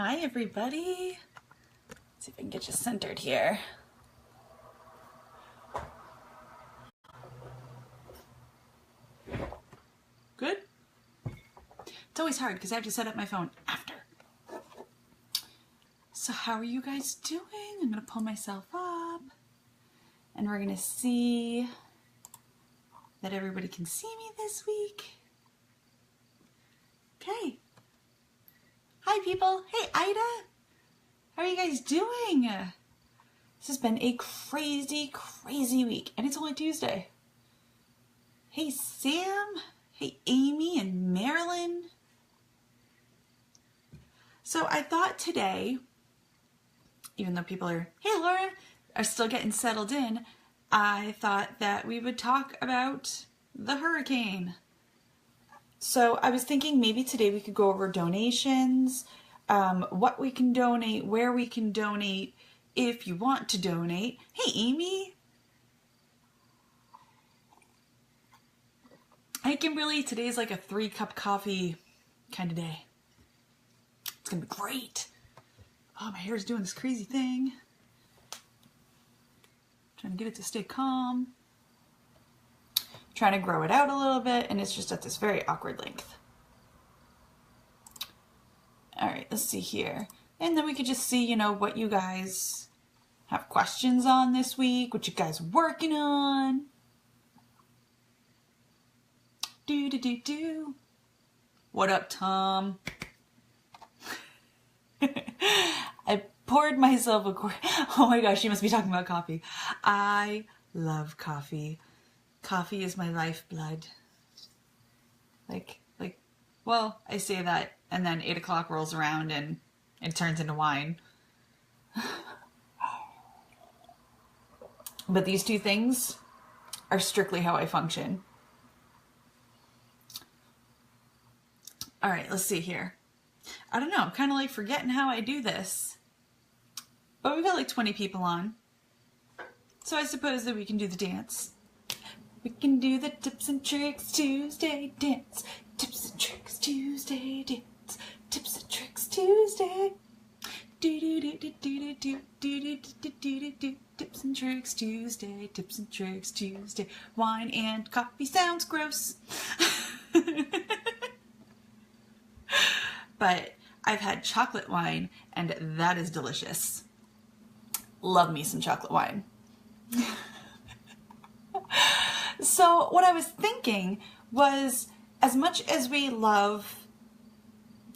Hi everybody. Let's see if I can get you centered here. Good? It's always hard because I have to set up my phone after. So how are you guys doing? I'm going to pull myself up and we're going to see that everybody can see me this week. Okay. Hi people. Hey Ida. How are you guys doing? This has been a crazy week and it's only Tuesday. Hey Sam. Hey Amy and Marilyn. So I thought today, even though people are, hey Laura, are still getting settled in, I thought that we would talk about the hurricane. So I was thinking maybe today we could go over donations, what we can donate, where we can donate, if you want to donate. Hey Amy. Hey Kimberly, today's like a 3-cup coffee kind of day. It's gonna be great. Oh, my hair's doing this crazy thing. Trying to get it to stay calm. Trying to grow it out a little bit, and it's just at this very awkward length. All right, let's see here. And then we could just see, what you guys have questions on this week, what you guys are working on. Do. What up, Tom? I poured myself a quart. Oh my gosh, you must be talking about coffee. I love coffee. Coffee is my lifeblood. Well, I say that, and then 8 o'clock rolls around and it turns into wine. But these two things are strictly how I function. All right, let's see here. I don't know, I'm kind of like forgetting how I do this. But we've got like 20 people on. So I suppose that we can do the dance. We can do the Tips and Tricks Tuesday dance. Tips and Tricks Tuesday dance. Tips and Tricks Tuesday. Do. Tips and Tricks Tuesday. Tips and Tricks Tuesday. Wine and coffee sounds gross. But I've had chocolate wine and that is delicious. Love me some chocolate wine. So what I was thinking was, as much as we love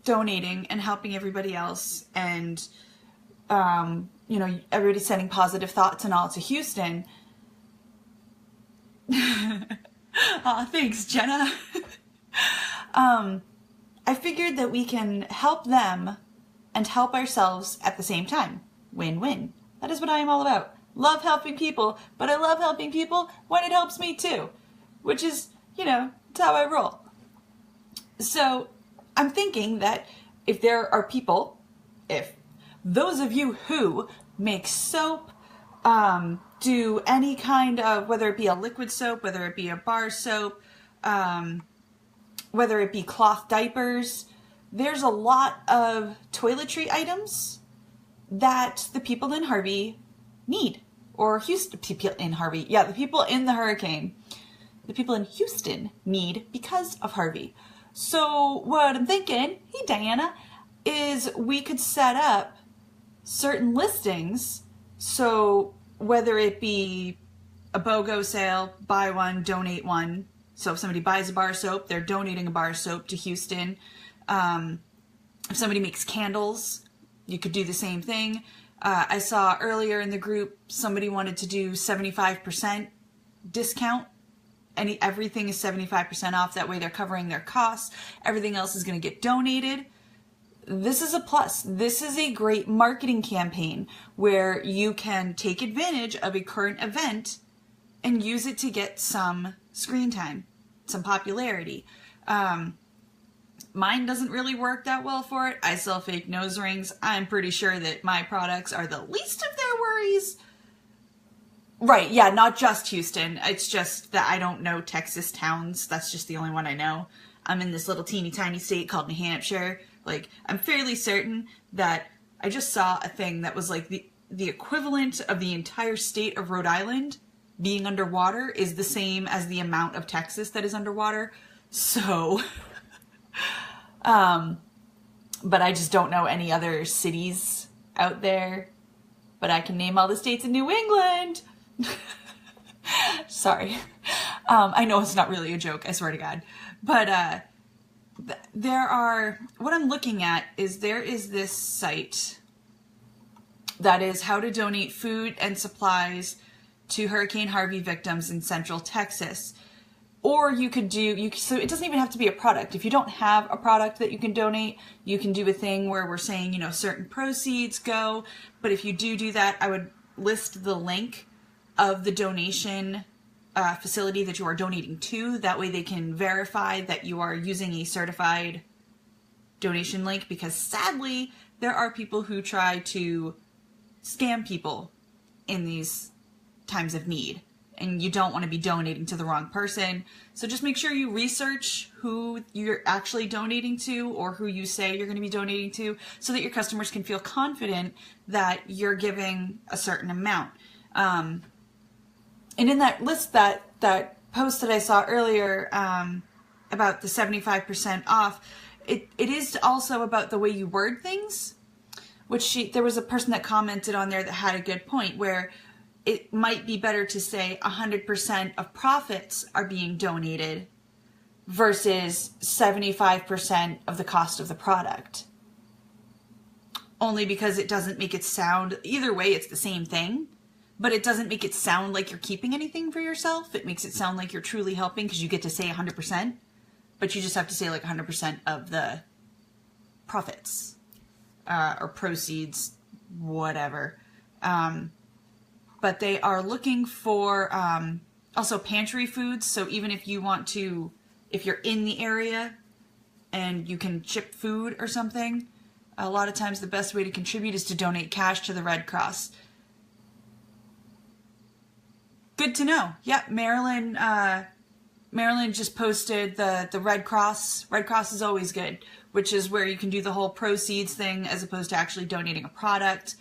donating and helping everybody else and, everybody sending positive thoughts and all to Houston. Aw, thanks, Jenna. I figured that we can help them and help ourselves at the same time. Win-win. That is what I am all about. Love helping people, but I love helping people when it helps me too. Which is, it's how I roll. So I'm thinking that if there are people, if those of you who make soap, do any kind of, whether it be a liquid soap, whether it be a bar soap, whether it be cloth diapers, there's a lot of toiletry items that the people in Harvey need. Or Houston, people in Harvey. Yeah, the people in the hurricane. The people in Houston need because of Harvey. So what I'm thinking, hey Diana, is we could set up certain listings. So whether it be a BOGO sale, buy one, donate one. So if somebody buys a bar soap, they're donating a bar soap to Houston. If somebody makes candles, you could do the same thing. I saw earlier in the group, somebody wanted to do 75% discount. Everything is 75% off. That way they're covering their costs. Everything else is going to get donated. This is a plus. This is a great marketing campaign where you can take advantage of a current event and use it to get some screen time, some popularity. Mine doesn't really work that well for it. I sell fake nose rings. I'm pretty sure that my products are the least of their worries. Right, yeah, not just Houston. It's just that I don't know Texas towns. That's just the only one I know. I'm in this little teeny tiny state called New Hampshire, Like, I'm fairly certain that I just saw a thing that was like the equivalent of the entire state of Rhode Island being underwater is the same as the amount of Texas that is underwater. So, but I just don't know any other cities out there. But I can name all the states in New England. Sorry. I know it's not really a joke, I swear to God. But what I'm looking at is there is this site that is how to donate food and supplies to Hurricane Harvey victims in Central Texas. Or you could so it doesn't even have to be a product. If you don't have a product that you can donate, you can do a thing where we're saying, you know, certain proceeds go. But if you do that, I would list the link of the donation facility that you are donating to. That way they can verify that you are using a certified donation link, because sadly, there are people who try to scam people in these times of need. And you don't want to be donating to the wrong person. So just make sure you research who you're actually donating to, or who you say you're going to be donating to, so that your customers can feel confident that you're giving a certain amount. And in that list, that post that I saw earlier about the 75% off, it is also about the way you word things, which there was a person that commented on there that had a good point, where it might be better to say 100% of profits are being donated versus 75% of the cost of the product. Only because it doesn't make it sound, either way it's the same thing, but it doesn't make it sound like you're keeping anything for yourself. It makes it sound like you're truly helping, because you get to say 100%, but you just have to say like 100% of the profits or proceeds, whatever. But they are looking for also pantry foods. So even if you want to, if you're in the area and you can ship food or something, a lot of times the best way to contribute is to donate cash to the Red Cross. Good to know. Yeah, Marilyn just posted the Red Cross. Red Cross is always good, which is where you can do the whole proceeds thing as opposed to actually donating a product.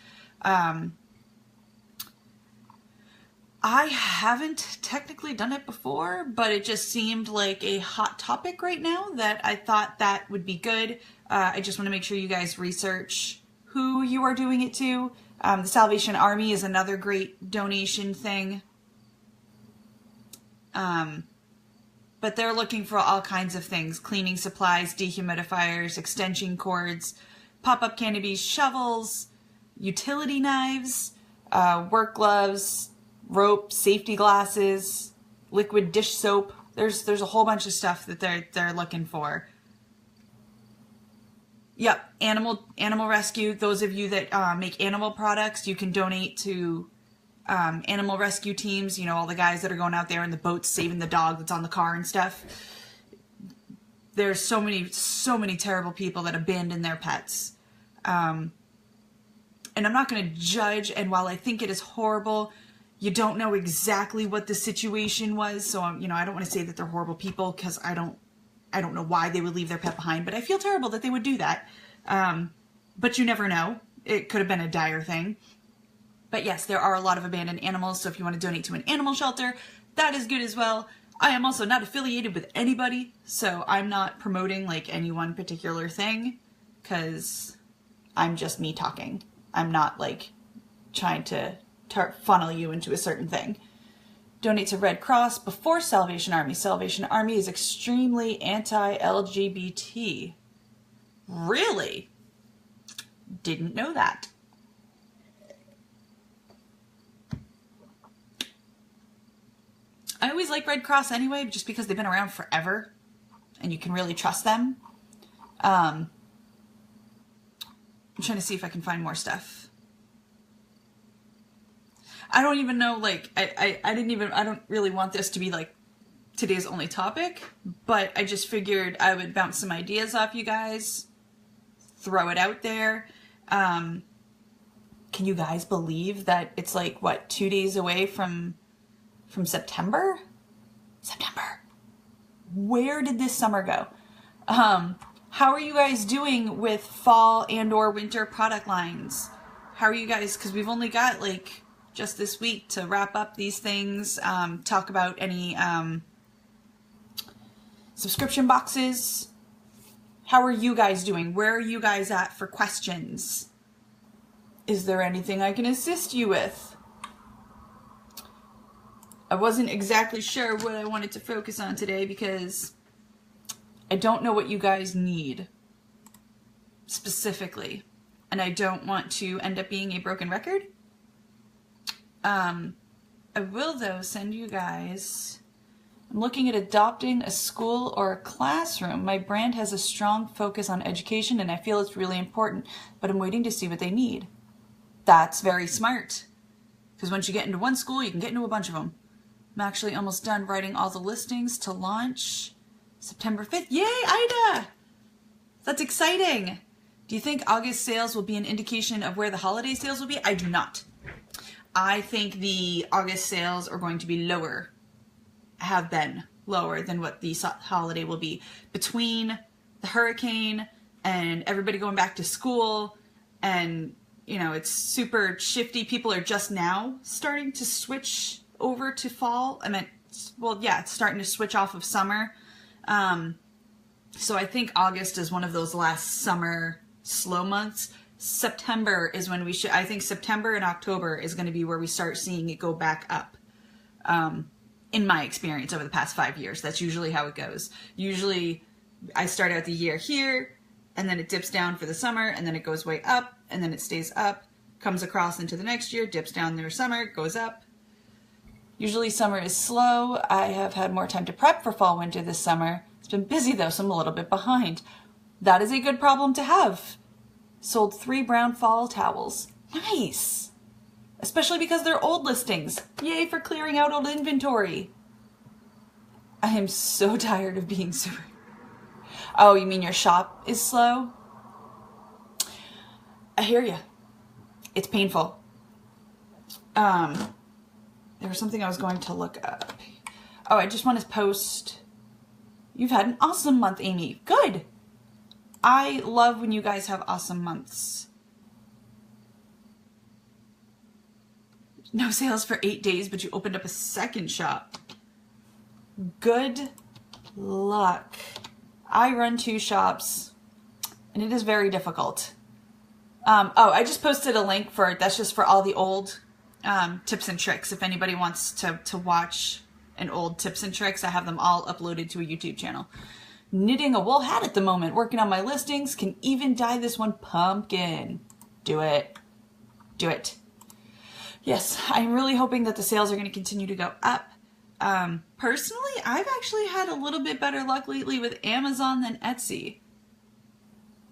I haven't technically done it before, but it just seemed like a hot topic right now that I thought that would be good. I just want to make sure you guys research who you are doing it to. The Salvation Army is another great donation thing. But they're looking for all kinds of things: cleaning supplies, dehumidifiers, extension cords, pop-up cannabis, shovels, utility knives, work gloves, rope, safety glasses, liquid dish soap. There's a whole bunch of stuff that they're looking for. Yep, animal rescue. Those of you that make animal products, you can donate to animal rescue teams. You know, all the guys that are going out there in the boats saving the dog that's on the car and stuff. There's so many terrible people that abandon their pets. And I'm not going to judge, and while I think it is horrible, you don't know exactly what the situation was. So, I don't want to say that they're horrible people, because I don't know why they would leave their pet behind, but I feel terrible that they would do that. But you never know. It could have been a dire thing. But yes, there are a lot of abandoned animals. So if you want to donate to an animal shelter, that is good as well. I am also not affiliated with anybody, so I'm not promoting like any one particular thing, because I'm just me talking. I'm not like trying to funnel you into a certain thing. Donate to Red Cross before Salvation Army. Salvation Army is extremely anti-LGBT. Really? Didn't know that. I always like Red Cross anyway, just because they've been around forever and you can really trust them. I'm trying to see if I can find more stuff. I don't even know, like, I don't really want this to be like today's only topic, but I just figured I would bounce some ideas off you guys, throw it out there. Can you guys believe that it's like, what, 2 days away from September? September. Where did this summer go? How are you guys doing with fall and or winter product lines? How are you guys, because we've only got like just this week to wrap up these things, talk about any subscription boxes. How are you guys doing? Where are you guys at for questions? Is there anything I can assist you with? I wasn't exactly sure what I wanted to focus on today because I don't know what you guys need specifically, and I don't want to end up being a broken record. I will, though, send you guys... I'm looking at adopting a school or a classroom. My brand has a strong focus on education, and I feel it's really important, but I'm waiting to see what they need. That's very smart, because once you get into one school, you can get into a bunch of them. I'm actually almost done writing all the listings to launch September 5th. Yay, Ida! That's exciting. Do you think August sales will be an indication of where the holiday sales will be? I do not. I think the August sales are going to be lower, have been lower than what the holiday will be. Between the hurricane and everybody going back to school and, you know, it's super shifty. People are just now starting to switch over to fall. I mean, well, yeah, it's starting to switch off of summer. So I think August is one of those last summer slow months. September is when I think September and October is going to be where we start seeing it go back up. In my experience over the past 5 years, that's usually how it goes. Usually I start out the year here and then it dips down for the summer and then it goes way up and then it stays up, comes across into the next year, dips down their summer, goes up. Usually summer is slow. I have had more time to prep for fall winter this summer. It's been busy though, so I'm a little bit behind. That is a good problem to have. Sold 3 brown fall towels. Nice. Especially because they're old listings. Yay for clearing out old inventory. I am so tired of being super... Oh, you mean your shop is slow? I hear you. It's painful. There was something I was going to look up. Oh, I just want to post... You've had an awesome month, Amy. Good. I love when you guys have awesome months. No sales for 8 days, but you opened up a second shop. Good luck. I run 2 shops, and it is very difficult. Oh, I just posted a link for it. That's just for all the old tips and tricks. If anybody wants to watch an old tips and tricks, I have them all uploaded to a YouTube channel. Knitting a wool hat at the moment. Working on my listings. Can even dye this one pumpkin. Do it. Do it. Yes, I'm really hoping that the sales are going to continue to go up. Personally, I've actually had a little bit better luck lately with Amazon than Etsy.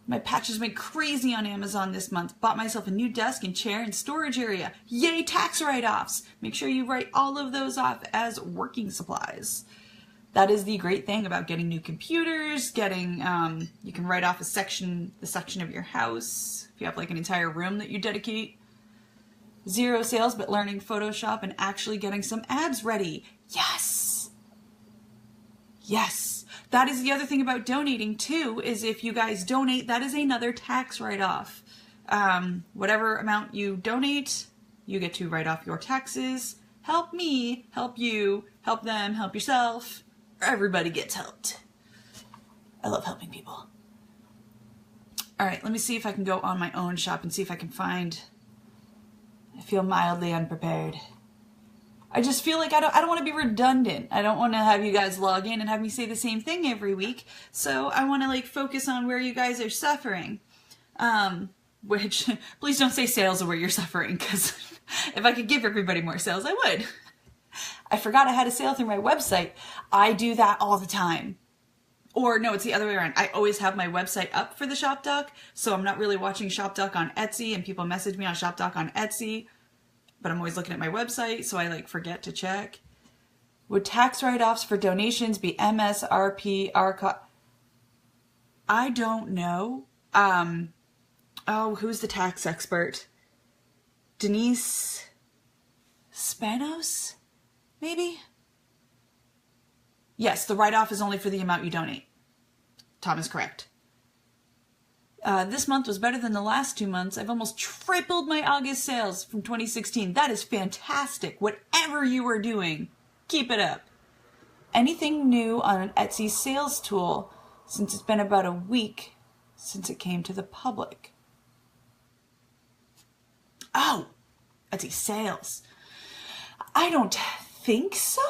My patches went crazy on Amazon this month. Bought myself a new desk and chair and storage area. Yay, tax write-offs. Make sure you write all of those off as working supplies. That is the great thing about getting new computers, getting, you can write off the section of your house. If you have like an entire room that you dedicate. 0 sales, but learning Photoshop and actually getting some ads ready. Yes. Yes. That is the other thing about donating too, is if you guys donate, that is another tax write-off. Whatever amount you donate, you get to write off your taxes. Help me, help you, help them, help yourself. Everybody gets helped. I love helping people. All right, let me see if I can go on my own shop and see if I can find... I feel mildly unprepared. I just feel like I don't want to be redundant. I don't want to have you guys log in and have me say the same thing every week. So I want to like focus on where you guys are suffering. Which, please don't say sales are where you're suffering, because if I could give everybody more sales, I would. I forgot I had a sale through my website. I do that all the time. Or no, it's the other way around. I always have my website up for the ShopDoc, so I'm not really watching ShopDoc on Etsy, and people message me on ShopDoc on Etsy, but I'm always looking at my website, so I like forget to check. Would tax write-offs for donations be MSRP, RCO? I don't know. Oh, who's the tax expert? Denise Spanos, maybe? Yes, the write-off is only for the amount you donate. Tom is correct. This month was better than the last 2 months. I've almost tripled my August sales from 2016. That is fantastic. Whatever you are doing, keep it up. Anything new on an Etsy sales tool since it's been about a week since it came to the public? Oh, Etsy sales. I don't think so.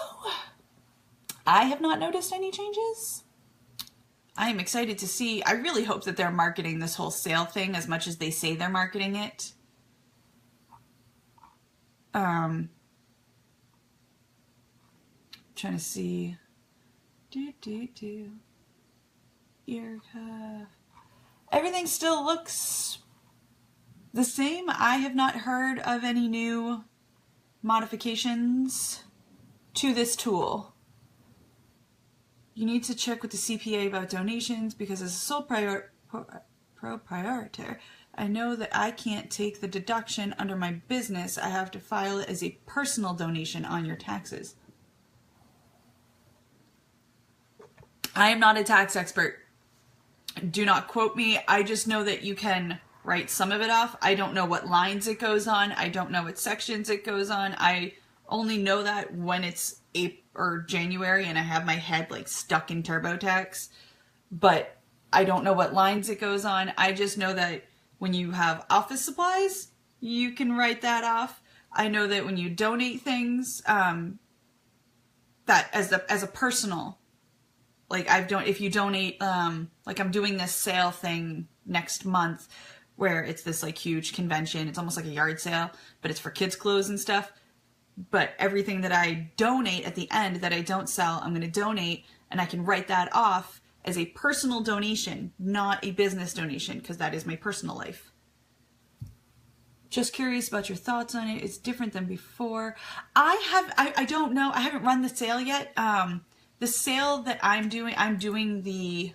I have not noticed any changes. I am excited to see. I really hope that they're marketing this whole sale thing as much as they say they're marketing it. Trying to see. Ear cuff. Everything still looks the same. I have not heard of any new modifications to this tool. You need to check with the CPA about donations because as a sole proprietor, I know that I can't take the deduction under my business. I have to file it as a personal donation on your taxes. I am not a tax expert. Do not quote me. I just know that you can write some of it off. I don't know what lines it goes on. I don't know what sections it goes on. I only know that when it's April or January and I have my head like stuck in TurboTax, but I don't know what lines it goes on. I just know that when you have office supplies, you can write that off. I know that when you donate things, that as a personal, like if you donate, like I'm doing this sale thing next month where it's this like huge convention. It's almost like a yard sale, but it's for kids' clothes and stuff. But everything that I donate at the end that I don't sell, I'm going to donate, and I can write that off as a personal donation, not a business donation, because that is my personal life. Just curious about your thoughts on it. It's different than before. I don't know. I haven't run the sale yet. The sale that I'm doing the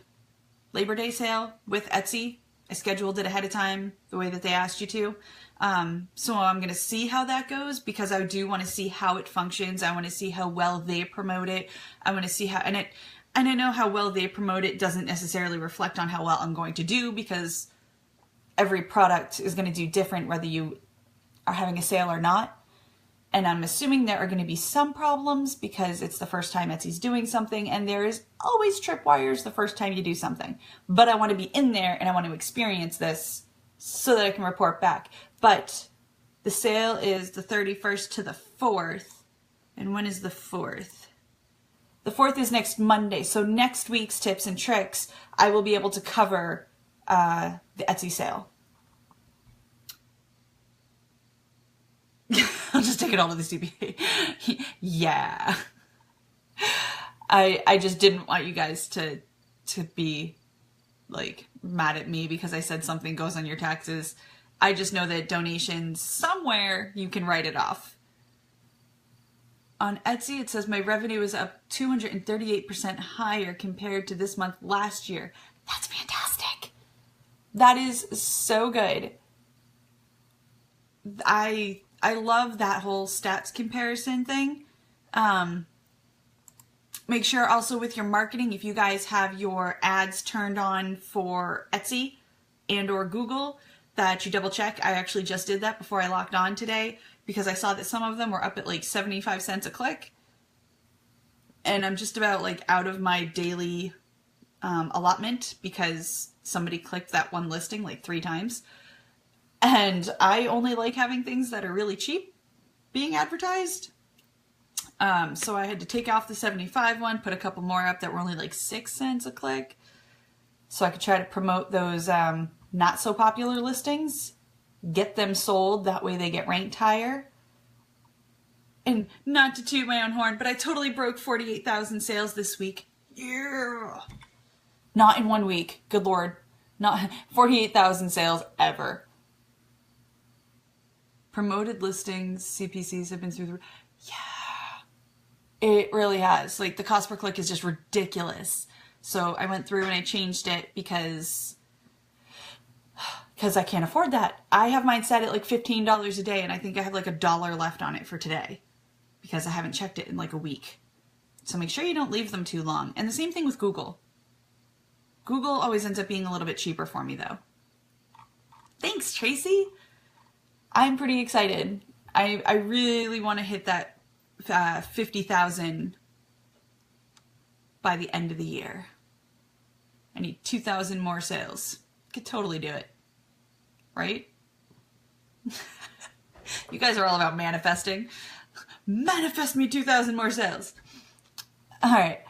Labor Day sale with Etsy. I scheduled it ahead of time the way that they asked you to. So I'm going to see how that goes because I do want to see how it functions. I want to see how well they promote it. I want to see how, and I know how well they promote it doesn't necessarily reflect on how well I'm going to do because every product is going to do different whether you are having a sale or not. And I'm assuming there are going to be some problems because it's the first time Etsy's doing something and there is always tripwires the first time you do something. But I want to be in there and I want to experience this so that I can report back. But the sale is the 31st to the 4th. And when is the 4th? The 4th is next Monday. So next week's tips and tricks, I will be able to cover the Etsy sale. I'll just take it all to the CPA. Yeah. I just didn't want you guys to be like mad at me because I said something goes on your taxes. I just know that donations somewhere you can write it off. On Etsy, it says my revenue is up 238% higher compared to this month last year. That's fantastic. That is so good. I love that whole stats comparison thing. Make sure also with your marketing, if you guys have your ads turned on for Etsy and or Google, that you double check. I actually just did that before I logged on today because I saw that some of them were up at like 75 cents a click. And I'm just about like out of my daily allotment because somebody clicked that one listing like 3 times. And I only like having things that are really cheap being advertised. So I had to take off the 75 one, put a couple more up that were only like 6 cents a click. So I could try to promote those not so popular listings, get them sold. That way they get ranked higher. And not to toot my own horn, but I totally broke 48,000 sales this week. Yeah. Not in 1 week. Good Lord. Not 48,000 sales ever. Promoted listings, CPCs have been through the... Yeah. It really has. Like, the cost per click is just ridiculous. So I went through and I changed it because I can't afford that. I have mine set at like $15 a day, and I think I have like $1 left on it for today because I haven't checked it in like a week. So make sure you don't leave them too long. And the same thing with Google. Google always ends up being a little bit cheaper for me though. Thanks, Tracy. I'm pretty excited. I really want to hit that 50,000 by the end of the year. I need 2,000 more sales. Could totally do it. Right? You guys are all about manifesting. Manifest me 2,000 more sales. All right.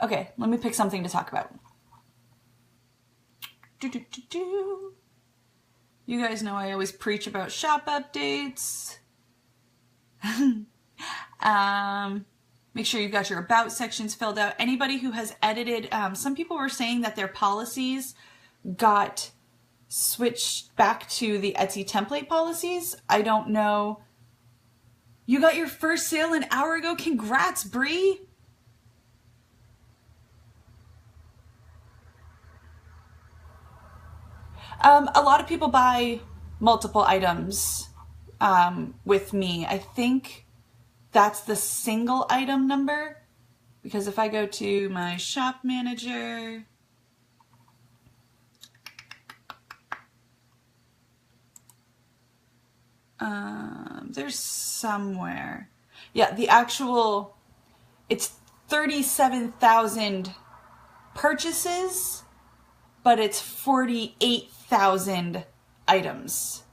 Okay, let me pick something to talk about. You guys know I always preach about shop updates. Make sure you've got your about sections filled out. Anybody who has edited, some people were saying that their policies got switched back to the Etsy template policies. I don't know. You got your first sale an hour ago. Congrats, Bree. A lot of people buy multiple items with me. I think that's the single item number, because if I go to my shop manager, there's somewhere. Yeah, the actual, it's 37,000 purchases, but it's 48,000 items.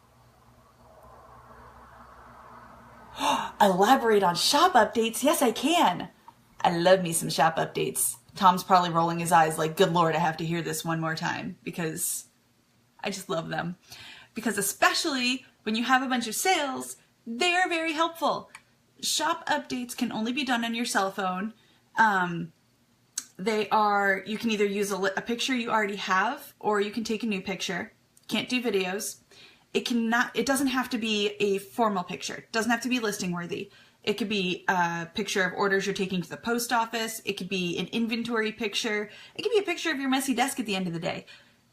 Elaborate on shop updates? Yes, I can. I love me some shop updates. Tom's probably rolling his eyes like, good Lord, I have to hear this one more time, because I just love them. Because especially when you have a bunch of sales, they are very helpful. Shop updates can only be done on your cell phone. You can either use a picture you already have, or you can take a new picture. Can't do videos. It doesn't have to be a formal picture. It doesn't have to be listing worthy. It could be a picture of orders you're taking to the post office. It could be an inventory picture. It could be a picture of your messy desk at the end of the day.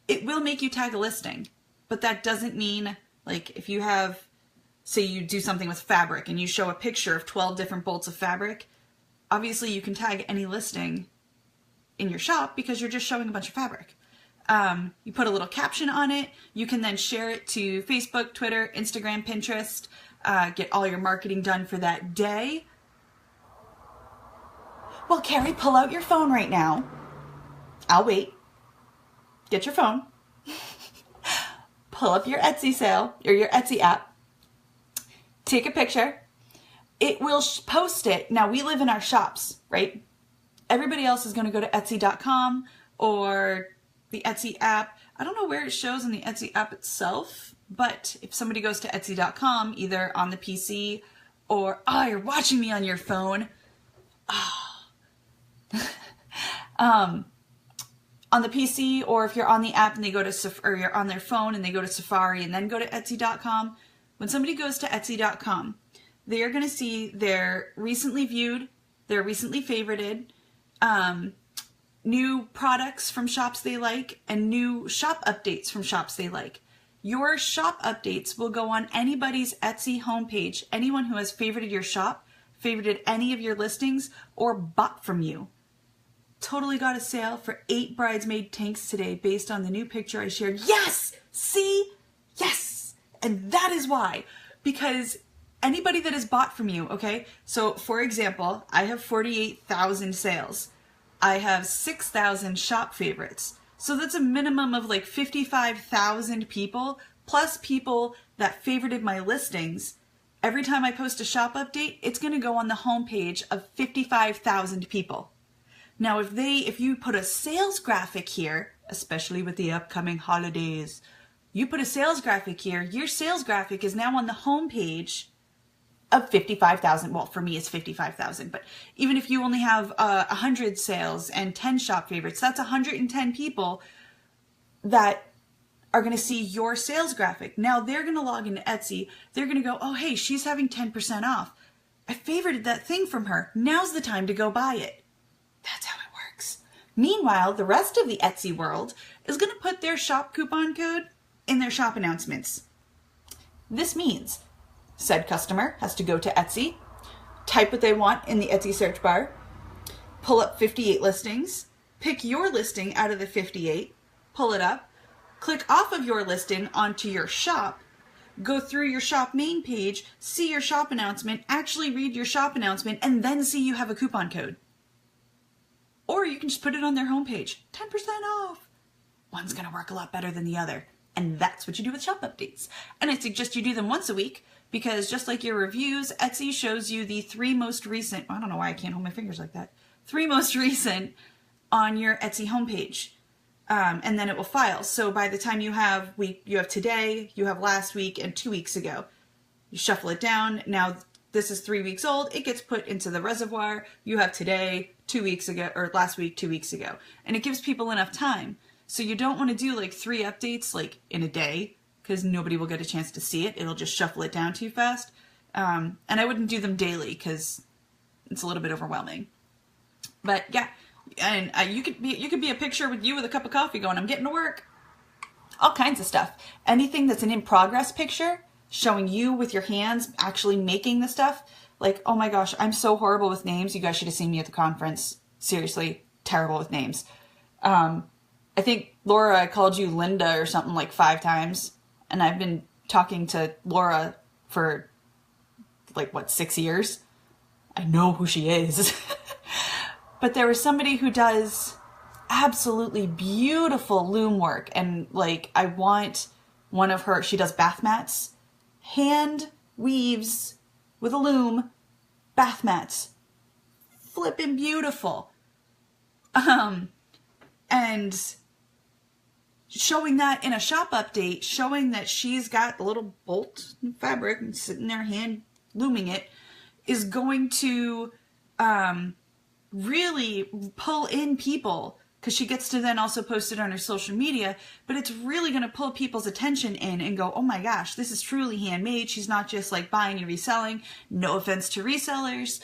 It will make you tag a listing, but that doesn't mean, like, if you have, say you do something with fabric and you show a picture of 12 different bolts of fabric, obviously you can tag any listing in your shop because you're just showing a bunch of fabric. You put a little caption on it. You can then share it to Facebook, Twitter, Instagram, Pinterest, get all your marketing done for that day. Well, Carrie, pull out your phone right now. I'll wait. Get your phone. Pull up your Etsy sale or your Etsy app. Take a picture. It will post it. Now, we live in our shops, right? Everybody else is going to go to Etsy.com or the Etsy app. I don't know where it shows in the Etsy app itself, but if somebody goes to Etsy.com, either on the PC or, you're watching me on your phone. On the PC, or if you're on the app and they go to, or you're on their phone and they go to Safari and then go to Etsy.com, when somebody goes to Etsy.com, they are going to see their recently viewed, their recently favorited, new products from shops they like, and new shop updates from shops they like. Your shop updates will go on anybody's Etsy homepage, anyone who has favorited your shop, favorited any of your listings, or bought from you. Totally got a sale for 8 bridesmaid tanks today based on the new picture I shared. Yes! See? Yes! And that is why. Because anybody that has bought from you, okay? So, for example, I have 48,000 sales. I have 6,000 shop favorites. So that's a minimum of like 55,000 people, plus people that favorited my listings. Every time I post a shop update, it's going to go on the homepage of 55,000 people. Now, if you put a sales graphic here, especially with the upcoming holidays, you put a sales graphic here, your sales graphic is now on the homepage of 55,000. Well, for me, it's 55,000. But even if you only have 100 sales and 10 shop favorites, that's 110 people that are going to see your sales graphic. Now they're going to log into Etsy. They're going to go, oh, hey, she's having 10% off. I favorited that thing from her. Now's the time to go buy it. That's how it works. Meanwhile, the rest of the Etsy world is going to put their shop coupon code in their shop announcements. This means said customer has to go to Etsy, type what they want in the Etsy search bar, pull up 58 listings, pick your listing out of the 58, pull it up, click off of your listing onto your shop, go through your shop main page, see your shop announcement, actually read your shop announcement, and then see you have a coupon code. Or you can just put it on their homepage, 10% off. One's gonna work a lot better than the other. And that's what you do with shop updates. And I suggest you do them once a week, because just like your reviews, Etsy shows you the 3 most recent, I don't know why I can't hold my fingers like that, 3 most recent on your Etsy homepage. And then it will file. So by the time you have today, you have last week, and 2 weeks ago. You shuffle it down. Now this is 3 weeks old. It gets put into the reservoir. You have today, 2 weeks ago, or last week, 2 weeks ago. And it gives people enough time. So you don't want to do like 3 updates like in a day, because nobody will get a chance to see it. It'll just shuffle it down too fast. And I wouldn't do them daily because it's a little bit overwhelming. But yeah, and you could be a picture with you with a cup of coffee going, I'm getting to work. All kinds of stuff. Anything that's an in progress picture showing you with your hands actually making the stuff. Like, oh my gosh, I'm so horrible with names. You guys should have seen me at the conference. Seriously, terrible with names. I think, Laura, I called you Linda or something like 5 times. And I've been talking to Laura for like, 6 years? I know who she is. But there was somebody who does absolutely beautiful loom work. And like, I want one of her, she does bath mats, hand weaves with a loom, bath mats. Flippin' beautiful. And showing that in a shop update, showing that she's got a little bolt in fabric and sitting there hand looming it, is going to really pull in people, because she gets to then also post it on her social media, but it's really going to pull people's attention in and go, oh my gosh, this is truly handmade. She's not just like buying and reselling. No offense to resellers.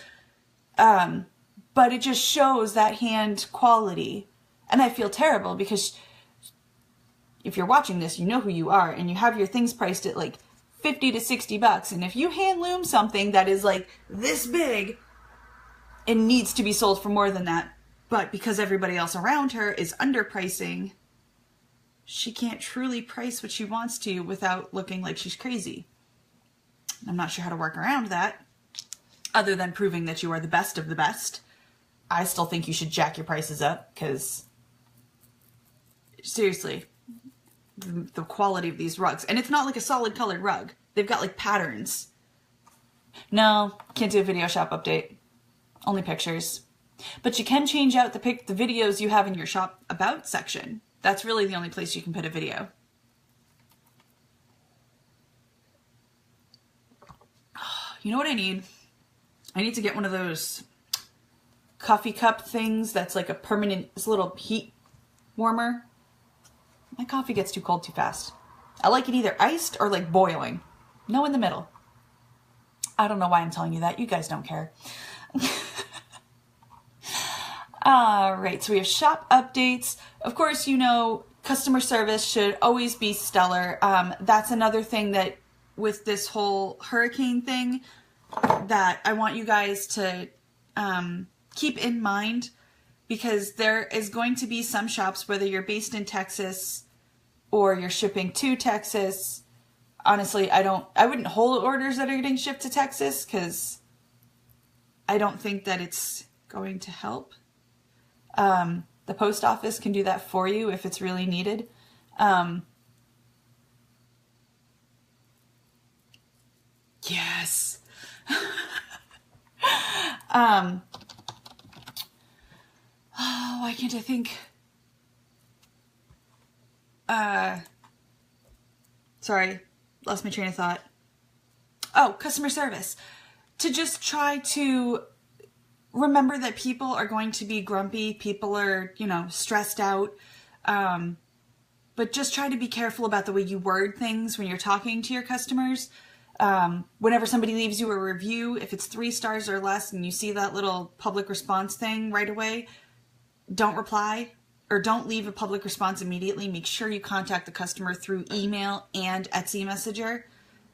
But it just shows that hand quality. And I feel terrible because if you're watching this, you know who you are, and you have your things priced at like $50 to $60. And if you hand loom something that is like this big, it needs to be sold for more than that. But because everybody else around her is underpricing, she can't truly price what she wants to without looking like she's crazy. I'm not sure how to work around that, other than proving that you are the best of the best. I still think you should jack your prices up, because seriously, the quality of these rugs. And it's not like a solid colored rug. They've got like patterns. No, can't do a video shop update. Only pictures. But you can change out the videos you have in your shop about section. That's really the only place you can put a video. You know what I need? I need to get one of those coffee cup things that's like a permanent, this little heat warmer. My coffee gets too cold too fast. I like it either iced or like boiling. No in the middle. I don't know why I'm telling you that. You guys don't care. All right, so we have shop updates. Of course, you know, customer service should always be stellar. That's another thing that with this whole hurricane thing that I want you guys to keep in mind, because there is going to be some shops, whether you're based in Texas or you're shipping to Texas. Honestly, I wouldn't hold orders that are getting shipped to Texas, because I don't think that it's going to help. The post office can do that for you if it's really needed. Yes. Oh, why can't I think? Sorry, lost my train of thought. Oh, customer service. To just try to remember that people are going to be grumpy. People are, you know, stressed out. But just try to be careful about the way you word things when you're talking to your customers. Whenever somebody leaves you a review, if it's 3 stars or less and you see that little public response thing right away, don't reply or don't leave a public response immediately. Make sure you contact the customer through email and Etsy Messenger.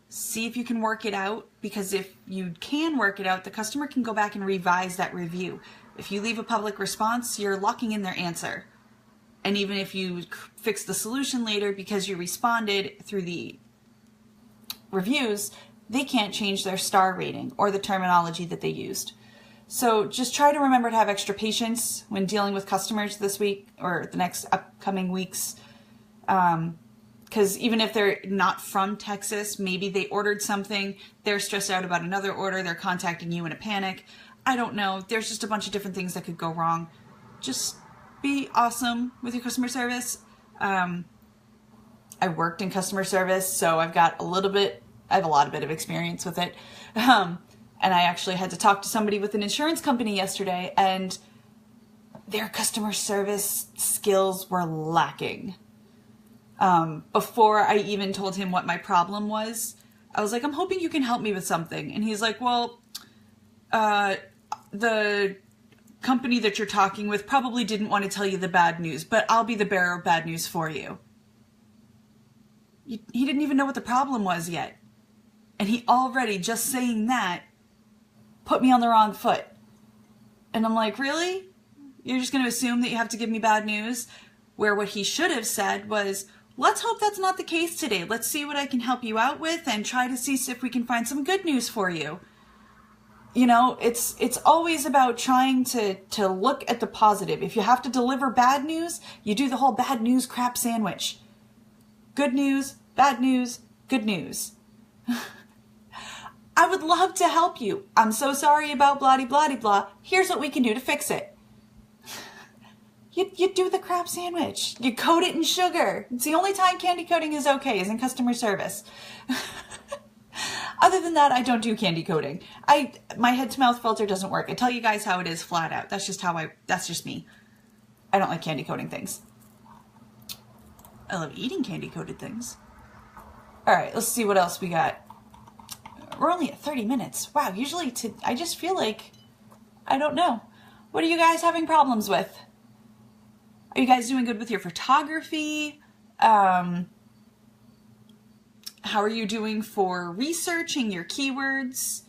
See if you can work it out, because if you can work it out, the customer can go back and revise that review. If you leave a public response, you're locking in their answer. And even if you fix the solution later because you responded through the reviews, they can't change their star rating or the terminology that they used. So just try to remember to have extra patience when dealing with customers this week or the next upcoming weeks. Because even if they're not from Texas, maybe they ordered something, they're stressed out about another order, they're contacting you in a panic. I don't know. There's just a bunch of different things that could go wrong. Just be awesome with your customer service. I worked in customer service, so I have a lot of experience with it. And I actually had to talk to somebody with an insurance company yesterday, and their customer service skills were lacking. Before I even told him what my problem was, I was like, I'm hoping you can help me with something. And he's like, well, the company that you're talking with probably didn't want to tell you the bad news, but I'll be the bearer of bad news for you. He didn't even know what the problem was yet. And he already, just saying that, put me on the wrong foot. And I'm like, really? You're just going to assume that you have to give me bad news? Where what he should have said was, let's hope that's not the case today. Let's see what I can help you out with and try to see if we can find some good news for you. You know, it's always about trying to look at the positive. If you have to deliver bad news, you do the whole bad news crap sandwich. Good news, bad news, good news. I would love to help you. I'm so sorry about blah-de-blah-de-blah. Here's what we can do to fix it. You do the crap sandwich. You coat it in sugar. It's the only time candy coating is okay, is in customer service. Other than that, I don't do candy coating. My head to mouth filter doesn't work. I tell you guys how it is flat out. That's just me. I don't like candy coating things. I love eating candy coated things. All right, let's see what else we got. We're only at 30 minutes. Wow, usually I just feel like, I don't know. What are you guys having problems with? Are you guys doing good with your photography? How are you doing for researching your keywords?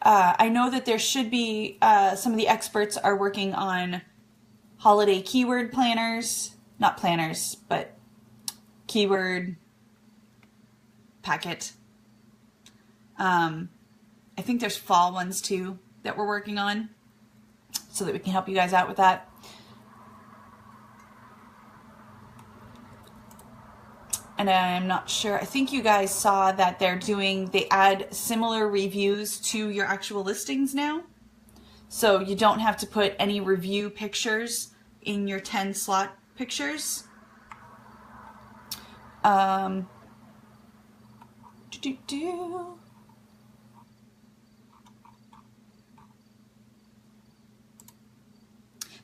I know that there should be, some of the experts are working on holiday keyword planners. Not planners, but keyword packet. I think there's fall ones too that we're working on so that we can help you guys out with that. And I'm not sure, I think you guys saw that they add similar reviews to your actual listings now. So you don't have to put any review pictures in your 10 slot pictures.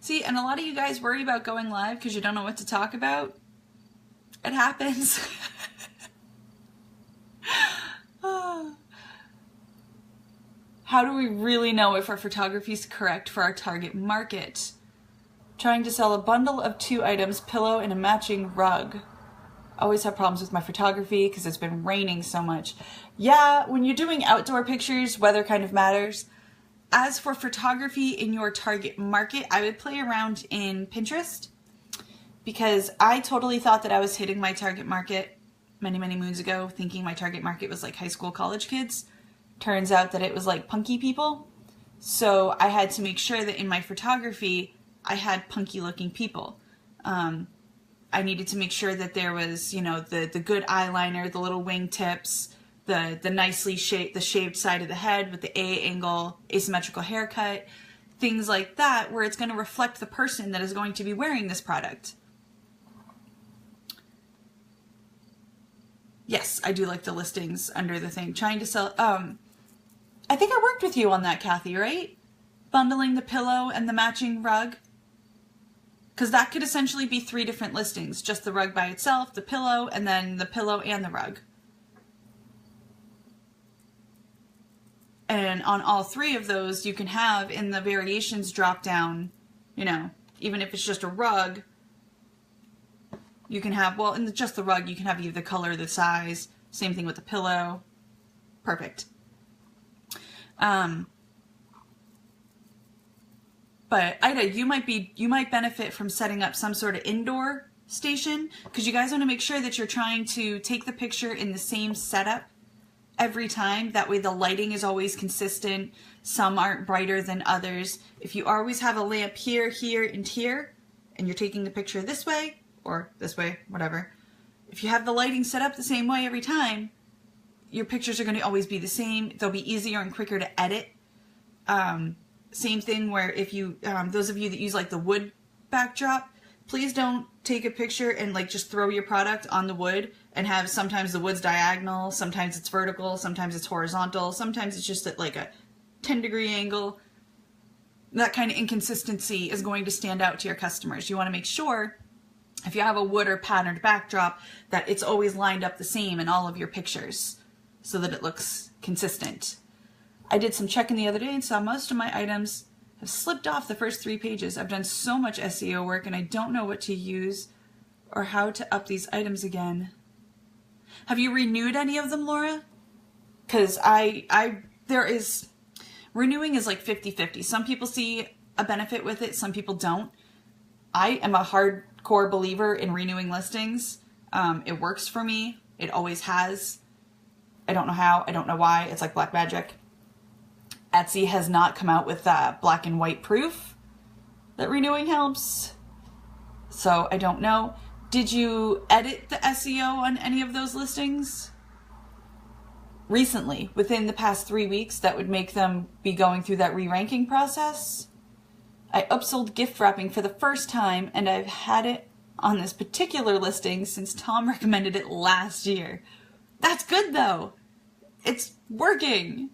See, and a lot of you guys worry about going live because you don't know what to talk about. It happens. How do we really know if our photography is correct for our target market? Trying to sell a bundle of 2 items, pillow and a matching rug. Always have problems with my photography because it's been raining so much. Yeah, when you're doing outdoor pictures, weather kind of matters. As for photography in your target market, I would play around in Pinterest because I totally thought that I was hitting my target market many, many moons ago, thinking my target market was like high school, college kids. Turns out that it was like punky people. So I had to make sure that in my photography, I had punky looking people. I needed to make sure that there was, you know, the good eyeliner, the little wing tips, the nicely shaped, the shaved side of the head with the A angle, asymmetrical haircut, things like that, where it's going to reflect the person that is going to be wearing this product. Yes, I do like the listings under the thing. Trying to sell, I think I worked with you on that, Kathy, right? Bundling the pillow and the matching rug. Because that could essentially be 3 different listings. Just the rug by itself, the pillow, and then the pillow and the rug. And on all 3 of those, you can have in the variations drop down, you know, even if it's just a rug, you can have, well, in just the rug, you can have either the color, the size, same thing with the pillow. Perfect. But Ida, you might benefit from setting up some sort of indoor station, because you guys want to make sure that you're trying to take the picture in the same setup every time. That way the lighting is always consistent. Some aren't brighter than others. If you always have a lamp here, here, and here, and you're taking the picture this way, or this way, whatever, if you have the lighting set up the same way every time, your pictures are going to always be the same. They'll be easier and quicker to edit. Same thing where if you, those of you that use like the wood backdrop, please don't take a picture and like just throw your product on the wood and have sometimes the wood's diagonal, sometimes it's vertical, sometimes it's horizontal, sometimes it's just at like a 10-degree angle. That kind of inconsistency is going to stand out to your customers. You want to make sure if you have a wood or patterned backdrop that it's always lined up the same in all of your pictures so that it looks consistent. I did some checking the other day and saw most of my items have slipped off the first 3 pages. I've done so much SEO work and I don't know what to use or how to up these items again. Have you renewed any of them, Laura? Because renewing is like 50-50. Some people see a benefit with it, some people don't. I am a hardcore believer in renewing listings. It works for me. It always has. I don't know how. I don't know why. It's like black magic. Etsy has not come out with black and white proof that renewing helps. So I don't know. Did you edit the SEO on any of those listings recently, within the past 3 weeks, that would make them be going through that re-ranking process? I upsold gift wrapping for the first time, and I've had it on this particular listing since Tom recommended it last year. That's good though. It's working.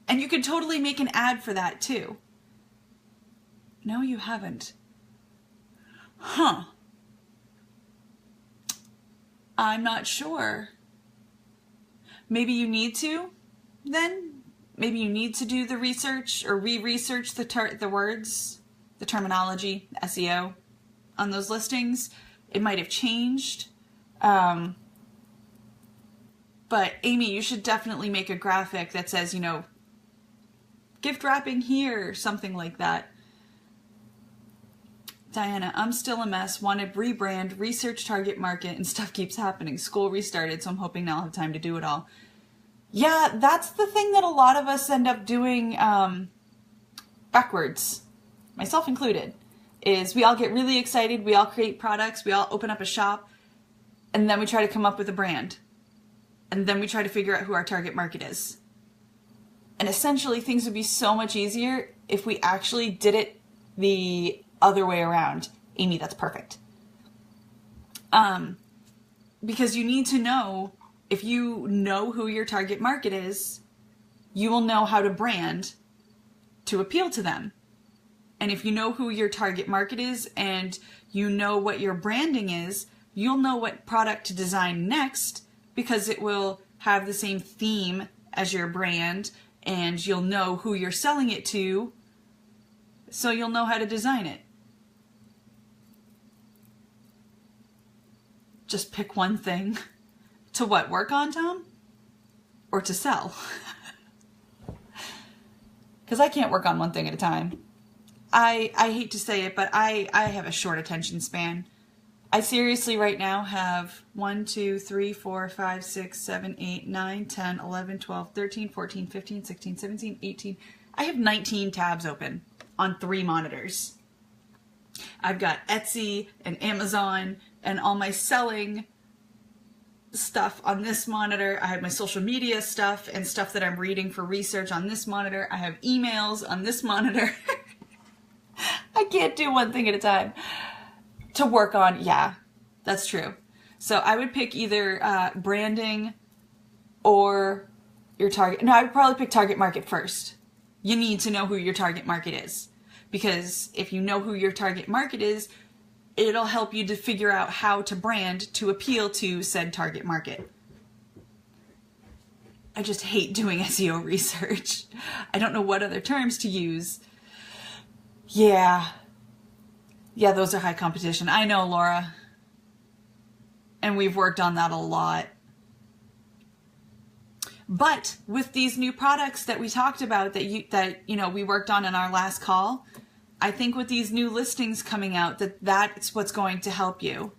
And you could totally make an ad for that too. No, you haven't. Huh. I'm not sure. Maybe you need to, then? Maybe you need to do the research or re-research the words, the terminology, the SEO on those listings. It might have changed. But Amy, you should definitely make a graphic that says, you know, gift wrapping here, something like that. Diana, I'm still a mess. Want to rebrand, research target market, and stuff keeps happening. School restarted, so I'm hoping now I'll have time to do it all. Yeah, that's the thing that a lot of us end up doing backwards, myself included, is we all get really excited, we all create products, we all open up a shop, and then we try to come up with a brand. And then we try to figure out who our target market is. And essentially, things would be so much easier if we actually did it the other way around. Amy, that's perfect. Because you need to know, if you know who your target market is, you will know how to brand to appeal to them. And if you know who your target market is and you know what your branding is, you'll know what product to design next, because it will have the same theme as your brand, and you'll know who you're selling it to, so you'll know how to design it. Just pick one thing. To what, work on, Tom? Or to sell? Because I can't work on one thing at a time. I hate to say it, but I have a short attention span. I seriously right now have 1, 2, 3, 4, 5, 6, 7, 8, 9, 10, 11, 12, 13, 14, 15, 16, 17, 18. I have 19 tabs open on 3 monitors. I've got Etsy and Amazon and all my selling stuff on this monitor. I have my social media stuff and stuff that I'm reading for research on this monitor. I have emails on this monitor. I can't do one thing at a time. To work on, yeah, that's true. So I would pick either branding or your target. No, I would probably pick target market first. You need to know who your target market is. Because if you know who your target market is, it'll help you to figure out how to brand to appeal to said target market. I just hate doing SEO research. I don't know what other terms to use. Yeah, those are high competition. I know, Laura. And we've worked on that a lot. But with these new products that we talked about that we worked on in our last call, I think with these new listings coming out, that's what's going to help you.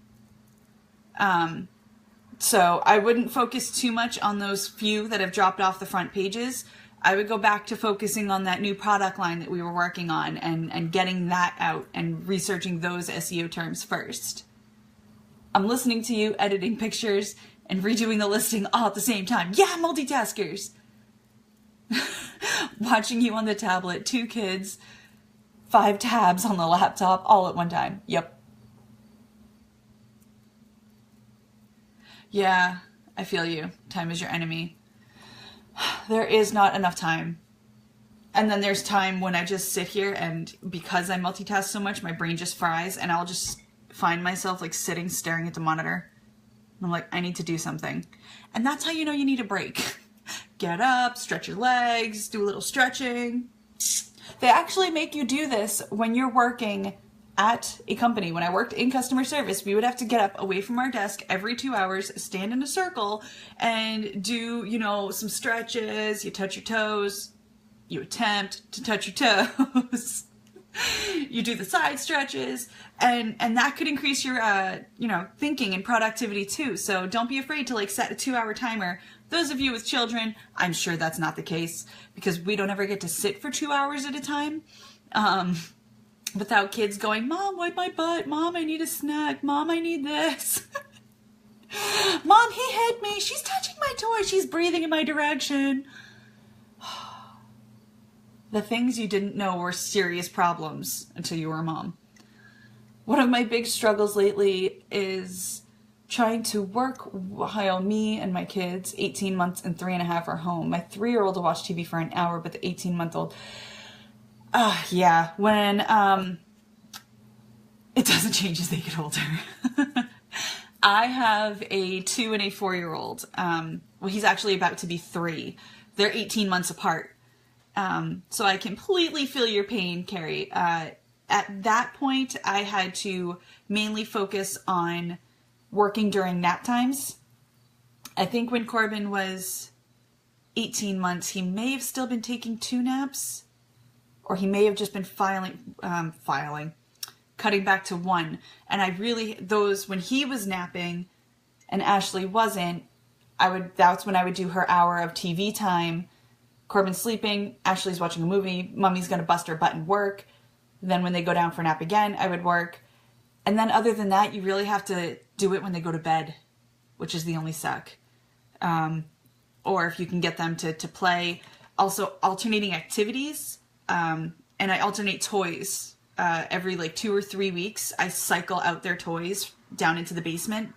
So I wouldn't focus too much on those few that have dropped off the front pages. I would go back to focusing on that new product line that we were working on and getting that out and researching those SEO terms first. I'm listening to you, editing pictures, and redoing the listing all at the same time. Yeah, multitaskers! Watching you on the tablet, 2 kids, 5 tabs on the laptop, all at one time. Yep. Yeah, I feel you. Time is your enemy. There is not enough time. And then there's time when I just sit here and because I multitask so much, my brain just fries and I'll just find myself like sitting, staring at the monitor. And I'm like, I need to do something. And that's how you know you need a break. Get up, stretch your legs, do a little stretching. They actually make you do this when you're working at a company. When I worked in customer service, we would have to get up away from our desk every 2 hours, stand in a circle, and do, some stretches. You touch your toes. You attempt to touch your toes. You do the side stretches, and that could increase your, thinking and productivity too. So don't be afraid to like set a 2-hour timer. Those of you with children, I'm sure that's not the case because we don't ever get to sit for 2 hours at a time. Without kids going, Mom, wipe my butt. Mom, I need a snack. Mom, I need this. Mom, he hit me. She's touching my toy. She's breathing in my direction. The things you didn't know were serious problems until you were a mom. One of my big struggles lately is trying to work while me and my kids, 18 months and 3.5, are home. My 3-year-old will watch TV for an hour, but the 18-month-old... when it doesn't change as they get older. I have a 2 and a 4-year-old. He's actually about to be 3. They're 18 months apart. So I completely feel your pain, Carrie. At that point, I had to mainly focus on working during nap times. I think when Corbin was 18 months, he may have still been taking 2 naps. Or he may have just been cutting back to 1. And I really, when he was napping and Ashley wasn't, that's when I would do her hour of TV time. Corbin's sleeping, Ashley's watching a movie, Mommy's going to bust her butt and work. Then when they go down for a nap again, I would work. And then other than that, you really have to do it when they go to bed, which is the only suck. Or if you can get them to play. Also, alternating activities. And I alternate toys. Every 2 or 3 weeks, I cycle out their toys down into the basement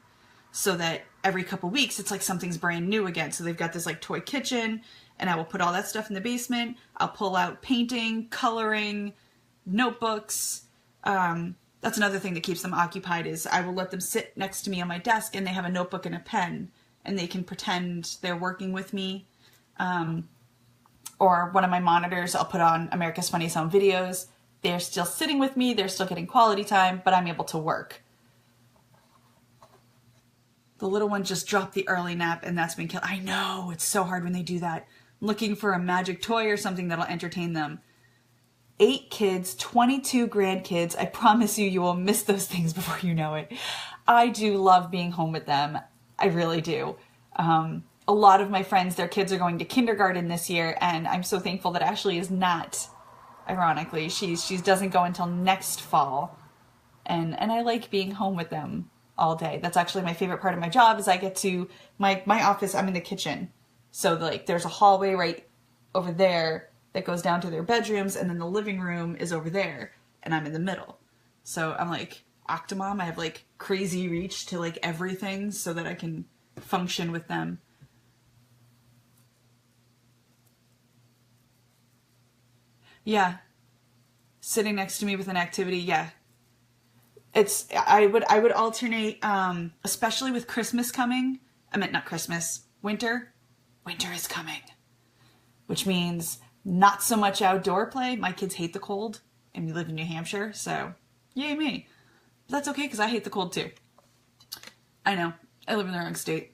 so that every couple weeks it's like something's brand new again. So they've got this toy kitchen and I will put all that stuff in the basement. I'll pull out painting, coloring, notebooks. That's another thing that keeps them occupied is I will let them sit next to me on my desk and they have a notebook and a pen and they can pretend they're working with me. Or one of my monitors, I'll put on America's Funniest Home Videos. They're still sitting with me. They're still getting quality time, but I'm able to work. The little one just dropped the early nap and that's been killed. I know, it's so hard when they do that. I'm looking for a magic toy or something that'll entertain them. 8 kids, 22 grandkids. I promise you will miss those things before you know it. I do love being home with them. I really do. A lot of my friends, their kids are going to kindergarten this year, and I'm so thankful that Ashley is not. Ironically, she doesn't go until next fall, and I like being home with them all day. That's actually my favorite part of my job is I get to my office. I'm in the kitchen, so there's a hallway right over there that goes down to their bedrooms, and then the living room is over there, and I'm in the middle. So I'm like Octomom. I have crazy reach to everything so that I can function with them. Yeah. Sitting next to me with an activity. Yeah. I would alternate, especially with Christmas coming. I meant not Christmas, winter. Winter is coming, which means not so much outdoor play. My kids hate the cold and we live in New Hampshire. So yay me. But that's okay. Cause I hate the cold too. I know I live in the wrong state,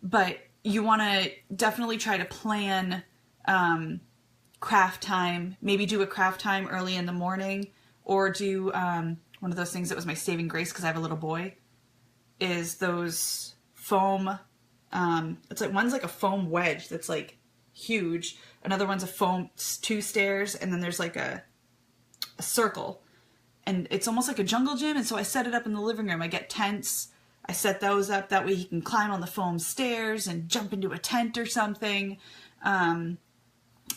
but you want to definitely try to plan, craft time, maybe do a craft time early in the morning or do one of those things that was my saving grace because I have a little boy, is those foam, it's like one's like a foam wedge that's like huge, another one's a foam 2 stairs, and then there's like a circle, and it's almost like a jungle gym. And so I set it up in the living room. I get tents, I set those up, that way he can climb on the foam stairs and jump into a tent or something.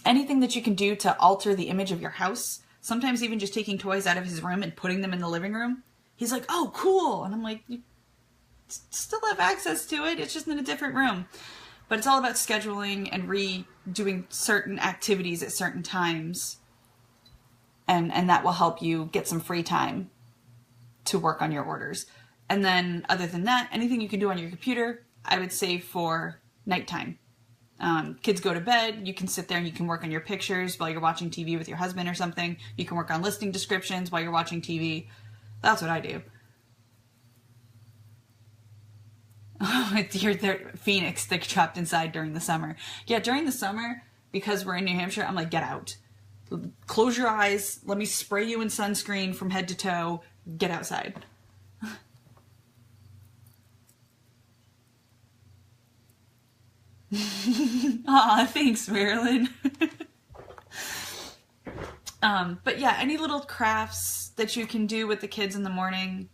Anything that you can do to alter the image of your house. Sometimes even just taking toys out of his room and putting them in the living room. He's like, oh, cool. And I'm like, you still have access to it. It's just in a different room. But it's all about scheduling and redoing certain activities at certain times. And that will help you get some free time to work on your orders. And then other than that, anything you can do on your computer, I would save for nighttime. Kids go to bed, you can sit there and you can work on your pictures while you're watching TV with your husband or something. You can work on listing descriptions while you're watching TV. That's what I do. You're there, Phoenix, they're trapped inside during the summer. Yeah, during the summer, because we're in New Hampshire, I'm like, get out. Close your eyes, let me spray you in sunscreen from head to toe, get outside. Aw, thanks, Marilyn. But yeah, any little crafts that you can do with the kids in the morning,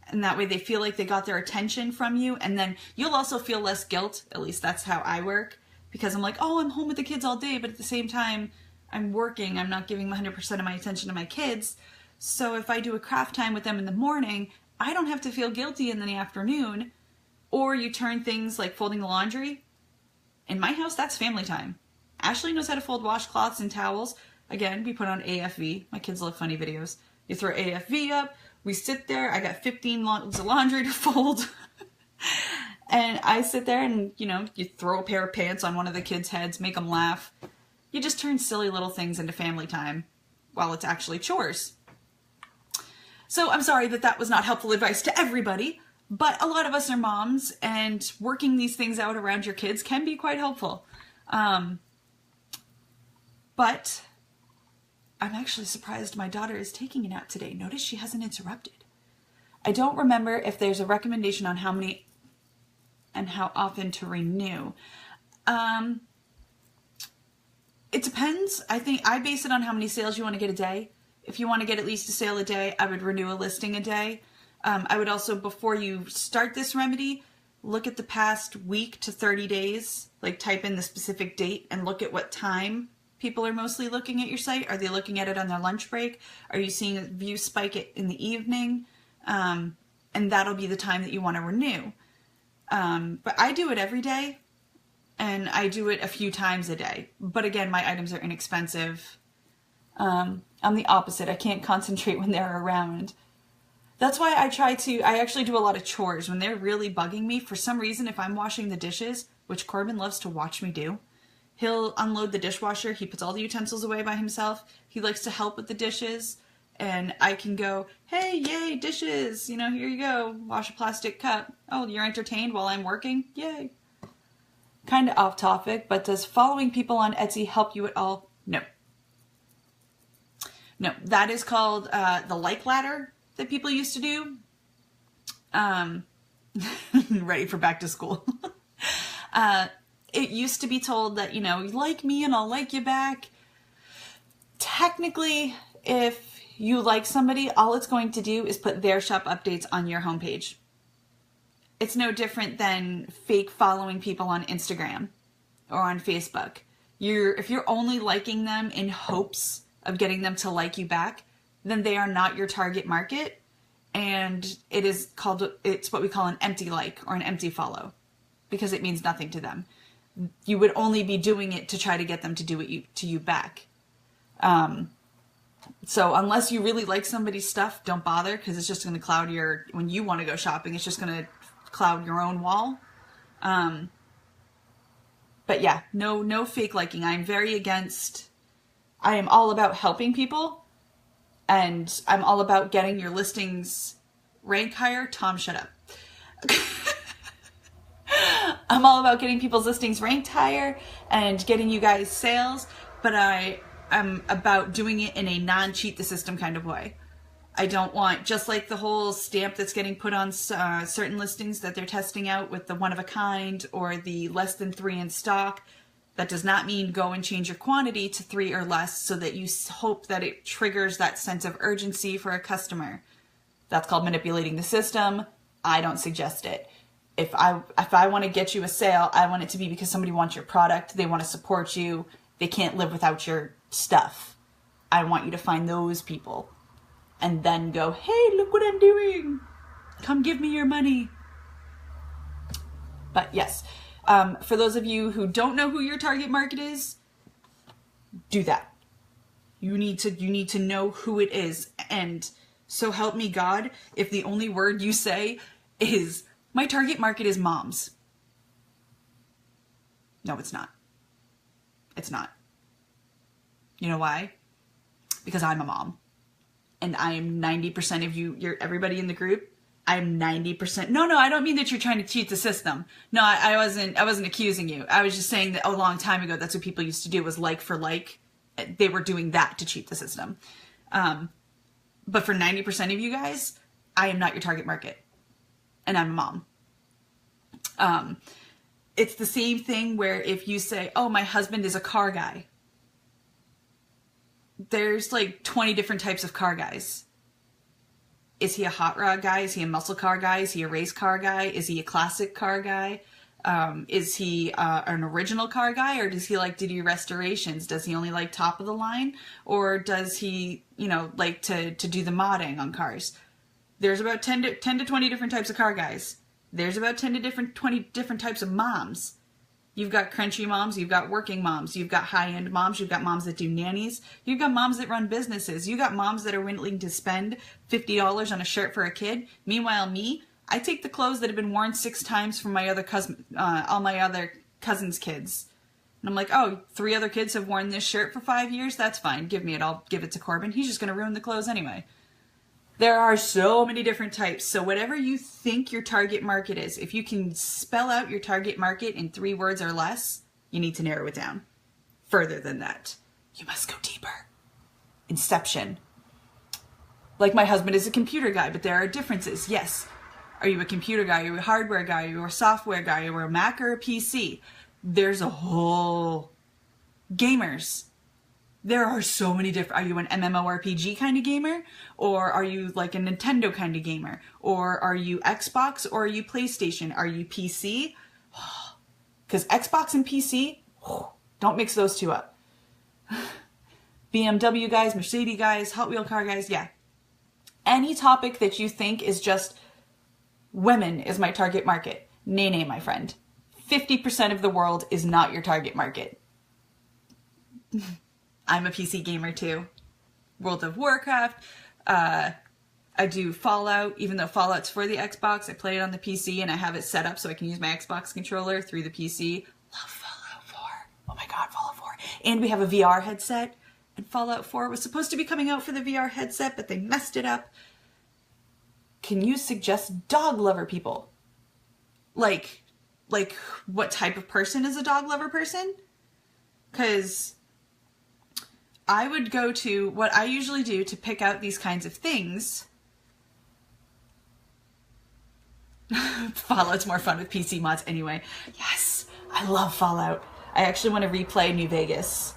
and that way they feel like they got their attention from you, and then you'll also feel less guilt. At least that's how I work, because I'm like, oh, I'm home with the kids all day, but at the same time, I'm working. I'm not giving 100% of my attention to my kids. So if I do a craft time with them in the morning, I don't have to feel guilty in the afternoon. Or you turn things like folding the laundry. In my house, that's family time. Ashley knows how to fold washcloths and towels. Again, we put on AFV. My kids love funny videos. You throw AFV up, we sit there, I got 15 loads of laundry to fold. And I sit there and, you throw a pair of pants on one of the kids' heads, make them laugh. You just turn silly little things into family time while it's actually chores. So I'm sorry that was not helpful advice to everybody, but a lot of us are moms, and working these things out around your kids can be quite helpful. But I'm actually surprised my daughter is taking a nap today. Notice she hasn't interrupted. I don't remember if there's a recommendation on how many and how often to renew. It depends. I think I base it on how many sales you want to get a day. If you want to get at least a sale a day, I would renew a listing a day. I would also, before you start this remedy, look at the past week to 30 days, like type in the specific date and look at what time people are mostly looking at your site. Are they looking at it on their lunch break? Are you seeing a view spike it in the evening? And that'll be the time that you want to renew. But I do it every day, and I do it a few times a day. But again, my items are inexpensive. I'm the opposite. I can't concentrate when they're around. That's why I actually do a lot of chores when they're really bugging me. For some reason, if I'm washing the dishes, which Corbin loves to watch me do, he'll unload the dishwasher. He puts all the utensils away by himself. He likes to help with the dishes. And I can go, hey, yay, dishes. Here you go. Wash a plastic cup. Oh, you're entertained while I'm working? Yay. Kind of off topic, but does following people on Etsy help you at all? No. No, that is called the like ladder that people used to do. Ready for back to school. It used to be told that, like me and I'll like you back. Technically, if you like somebody, all it's going to do is put their shop updates on your homepage. It's no different than fake following people on Instagram or on Facebook. If you're only liking them in hopes of getting them to like you back, then they are not your target market. And it's what we call an empty like or an empty follow, because it means nothing to them. You would only be doing it to try to get them to do it to you back. So unless you really like somebody's stuff, don't bother, because it's just going to cloud when you want to go shopping, it's just going to cloud your own wall. But yeah, no fake liking. I am all about helping people, and I'm all about getting your listings rank higher. Tom, shut up. I'm all about getting people's listings ranked higher and getting you guys sales, but I I'm about doing it in a non-cheat the system kind of way. I don't want, just like the whole stamp that's getting put on certain listings that they're testing out with the one of a kind or the less than 3 in stock. That does not mean go and change your quantity to 3 or less so that you hope that it triggers that sense of urgency for a customer. That's called manipulating the system. I don't suggest it. If I want to get you a sale, I want it to be because somebody wants your product, they want to support you, they can't live without your stuff. I want you to find those people and then go, hey, look what I'm doing. Come give me your money. But yes, for those of you who don't know who your target market is, do that. You need to know who it is. And so help me God, if the only word you say is, my target market is moms. No, it's not. It's not. You know why? Because I'm a mom. And I am 90% of you're everybody in the group. I'm 90%. No, I don't mean that you're trying to cheat the system. No, I wasn't accusing you. I was just saying that a long time ago, that's what people used to do, was like for like. They were doing that to cheat the system. But for 90% of you guys, I am not your target market. And I'm a mom. It's the same thing where if you say, oh, my husband is a car guy. There's like 20 different types of car guys. Is he a hot rod guy? Is he a muscle car guy? Is he a race car guy? Is he a classic car guy? Is he an original car guy, or does he like to do restorations? Does he only like top of the line, or does he, like to do the modding on cars? There's about 10 to 20 different types of car guys. There's about 10 to 20 different types of moms. You've got crunchy moms, you've got working moms, you've got high-end moms, you've got moms that do nannies, you've got moms that run businesses, you've got moms that are willing to spend $50 on a shirt for a kid. Meanwhile, me, I take the clothes that have been worn 6 times from my other cousin, all my other cousins' kids. And I'm like, oh, 3 other kids have worn this shirt for 5 years? That's fine. Give me it. I'll give it to Corbin. He's just going to ruin the clothes anyway. There are so many different types. So whatever you think your target market is, if you can spell out your target market in 3 words or less, you need to narrow it down. Further than that, you must go deeper. Inception. Like my husband is a computer guy, but there are differences. Yes. Are you a computer guy? Are you a hardware guy? Are you a software guy? Are you a Mac or a PC? There's a whole... Gamers. There are so many different... Are you an MMORPG kind of gamer? Or are you like a Nintendo kind of gamer? Or are you Xbox or are you PlayStation? Are you PC? Because Xbox and PC, don't mix those two up. BMW guys, Mercedes guys, Hot Wheel car guys, yeah. Any topic that you think is just women is my target market. Nay, my friend. 50% of the world is not your target market. I'm a PC gamer too. World of Warcraft. I do Fallout, even though Fallout's for the Xbox. I play it on the PC and I have it set up so I can use my Xbox controller through the PC. Love Fallout 4. Oh my god, Fallout 4. And we have a VR headset. And Fallout 4 was supposed to be coming out for the VR headset, but they messed it up. Can you suggest dog lover people? Like what type of person is a dog lover person? Because I would go to what I usually do to pick out these kinds of things. Fallout's more fun with PC mods anyway. Yes, I love Fallout. I actually want to replay New Vegas.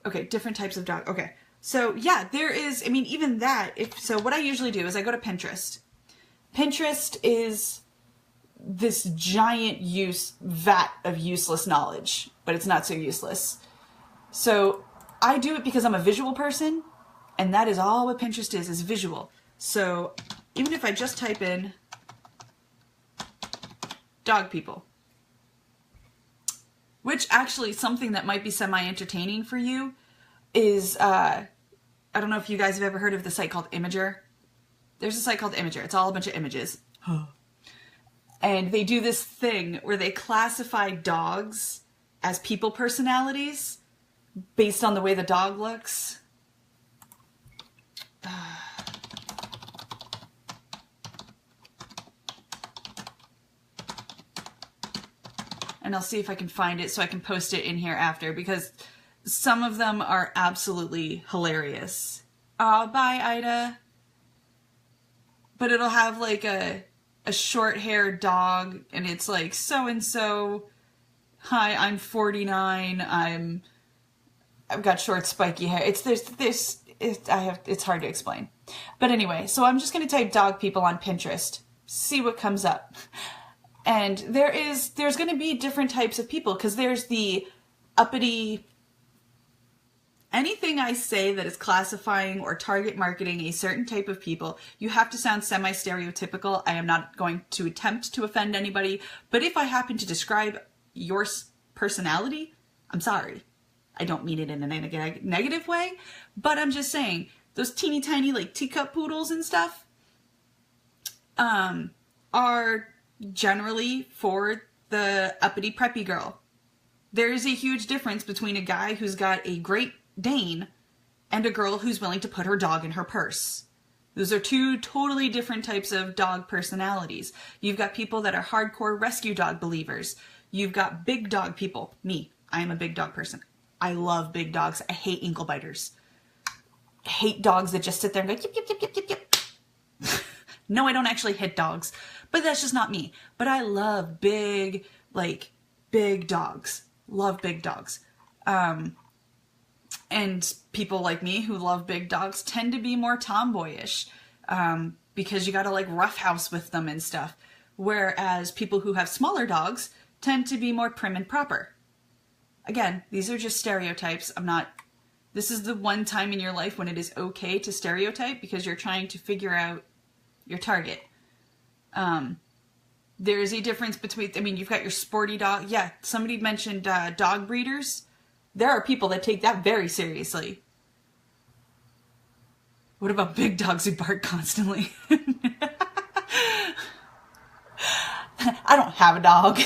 Okay, different types of dog. Okay, so yeah, there is, even that. So what I usually do is I go to Pinterest. Pinterest is this giant vat of useless knowledge, but it's not so useless. So I do it because I'm a visual person, and that is all what Pinterest is visual. So even if I just type in dog people, which actually something that might be semi-entertaining for you is, I don't know if you guys have ever heard of the site called Imager. There's a site called Imager. It's all a bunch of images. And they do this thing where they classify dogs as people personalities based on the way the dog looks. and I'll see if I can find it so I can post it in here after, because some of them are absolutely hilarious. Bye, Ida. But it'll have like a short-haired dog, and it's like, so-and-so, hi, I'm 49, I've got short spiky hair. It's hard to explain. But anyway, so I'm just going to type dog people on Pinterest, see what comes up. And there's going to be different types of people, because there's the uppity, anything I say that is classifying or target marketing a certain type of people, you have to sound semi-stereotypical. I am not going to attempt to offend anybody, but if I happen to describe your personality, I'm sorry. I don't mean it in a negative way, but I'm just saying, those teeny tiny like teacup poodles and stuff are generally for the uppity preppy girl. There is a huge difference between a guy who's got a Great Dane and a girl who's willing to put her dog in her purse. Those are two totally different types of dog personalities. You've got people that are hardcore rescue dog believers. You've got big dog people. Me, I am a big dog person. I love big dogs. I hate ankle biters. I hate dogs that just sit there and go, yip, yip, yip, yip, yip, yip. No, I don't actually hit dogs, but that's just not me. But I love big dogs. Love big dogs. And people like me who love big dogs tend to be more tomboyish, because you gotta like roughhouse with them and stuff. Whereas people who have smaller dogs tend to be more prim and proper. Again, these are just stereotypes. This is the one time in your life when it is okay to stereotype, because you're trying to figure out your target. There is a difference between, you've got your sporty dog. Yeah, somebody mentioned dog breeders. There are people that take that very seriously. What about big dogs who bark constantly? I don't have a dog.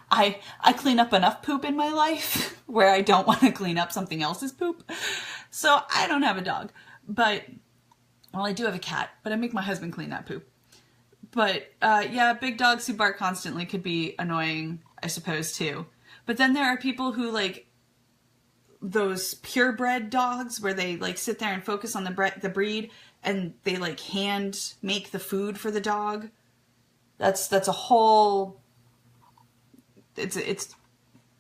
I clean up enough poop in my life where I don't want to clean up something else's poop. So I don't have a dog. But, well, I do have a cat, but I make my husband clean that poop. But, yeah, big dogs who bark constantly could be annoying, I suppose, too. But then there are people who, like, those purebred dogs where they, like, sit there and focus on the breed, and they, like, hand make the food for the dog. That's a whole... It's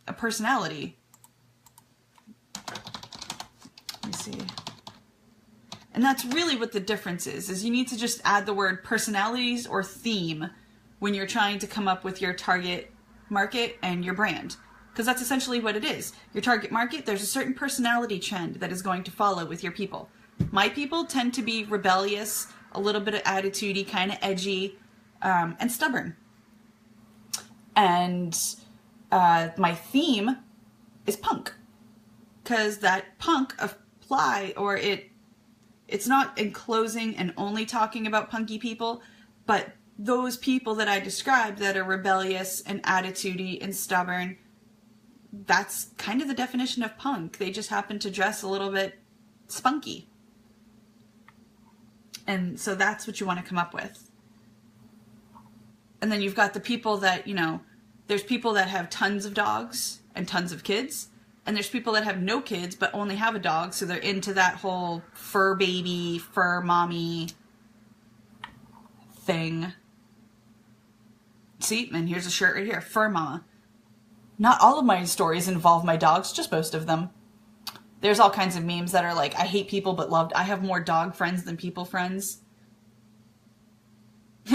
a personality. Let me see. And that's really what the difference is you need to just add the word personalities or theme when you're trying to come up with your target market and your brand. Because that's essentially what it is. Your target market, there's a certain personality trend that is going to follow with your people. My people tend to be rebellious, a little bit of attitude-y, kind of edgy, and stubborn. And my theme is punk. Because that punk apply, or it's not enclosing and only talking about punky people, but those people that I described that are rebellious and attitudey and stubborn, that's kind of the definition of punk. They just happen to dress a little bit spunky. And so that's what you want to come up with. And then you've got the people that, there's people that have tons of dogs and tons of kids. And there's people that have no kids but only have a dog, so they're into that whole fur baby, fur mommy thing. See, and here's a shirt right here, fur mama. Not all of my stories involve my dogs, just most of them. There's all kinds of memes that are like, I hate people but loved. I have more dog friends than people friends.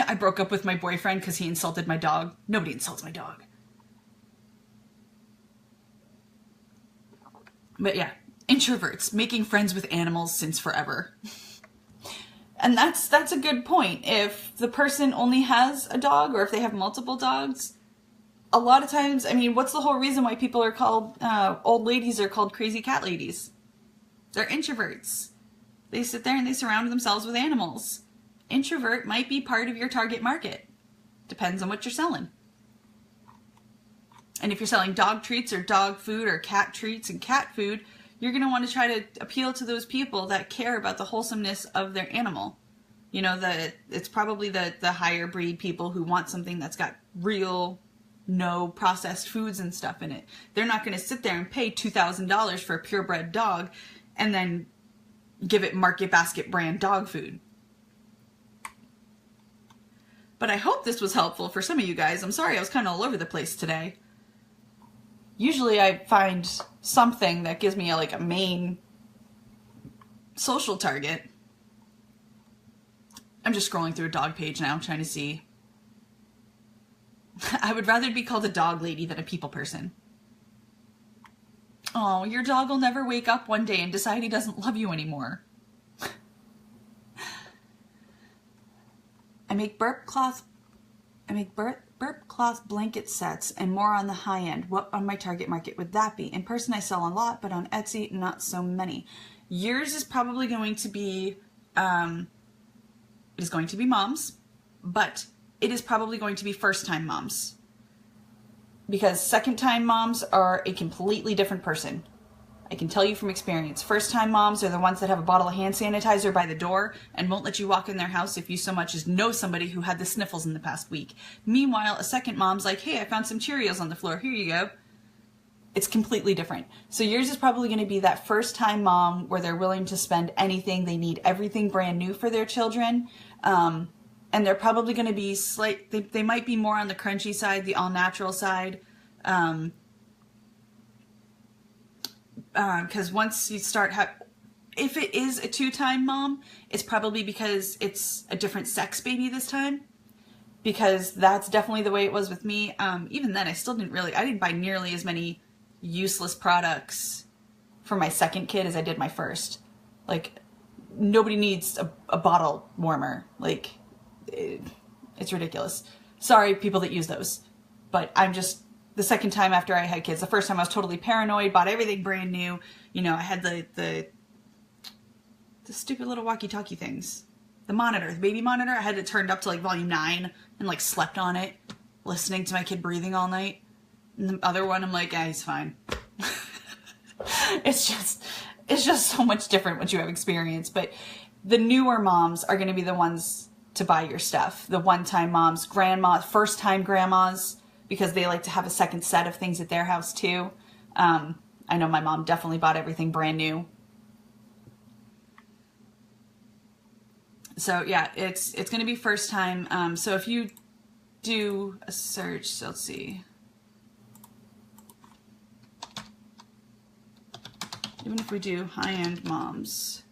I broke up with my boyfriend because he insulted my dog. Nobody insults my dog. But yeah, introverts, making friends with animals since forever. And that's a good point. If the person only has a dog, or if they have multiple dogs, a lot of times, what's the whole reason why people are called, old ladies are called crazy cat ladies? They're introverts. They sit there and they surround themselves with animals. Introvert might be part of your target market. Depends on what you're selling. And if you're selling dog treats or dog food or cat treats and cat food, you're going to want to try to appeal to those people that care about the wholesomeness of their animal. It's probably the higher breed people who want something that's got real no processed foods and stuff in it. They're not going to sit there and pay $2,000 for a purebred dog and then give it Market Basket brand dog food. But I hope this was helpful for some of you guys. I'm sorry I was kind of all over the place today. Usually I find something that gives me a main social target. I'm just scrolling through a dog page now, trying to see. I would rather be called a dog lady than a people person. Oh, your dog will never wake up one day and decide he doesn't love you anymore. I make burp cloth blanket sets and more on the high end. What on my target market would that be? In person I sell a lot, but on Etsy not so many. Yours is probably going to be it is going to be moms, but it is probably going to be first-time moms. Because second-time moms are a completely different person. I can tell you from experience. First-time moms are the ones that have a bottle of hand sanitizer by the door and won't let you walk in their house if you so much as know somebody who had the sniffles in the past week. Meanwhile, a second mom's like, hey, I found some Cheerios on the floor. Here you go. It's completely different. So yours is probably going to be that first-time mom where they're willing to spend anything. They need everything brand new for their children. And they're probably going to be they might be more on the crunchy side, the all-natural side. Because once you start if it is a two-time mom, it's probably because it's a different sex baby this time. Because that's definitely the way it was with me. Even then, I didn't buy nearly as many useless products for my second kid as I did my first. Like, nobody needs a bottle warmer. Like, it's ridiculous. Sorry, people that use those. But I'm just, the second time after I had kids, the first time I was totally paranoid, bought everything brand new. You know, I had the stupid little walkie-talkie things. The monitor, the baby monitor, I had it turned up to volume 9 and slept on it, listening to my kid breathing all night. And the other one, I'm like, yeah, he's fine. It's just so much different once you have experience. But the newer moms are going to be the ones to buy your stuff. The one-time moms, grandmas, first-time grandmas, because they like to have a second set of things at their house too. I know my mom definitely bought everything brand new. So yeah, it's going to be first time. So if you do a search, so let's see. Even if we do high-end moms.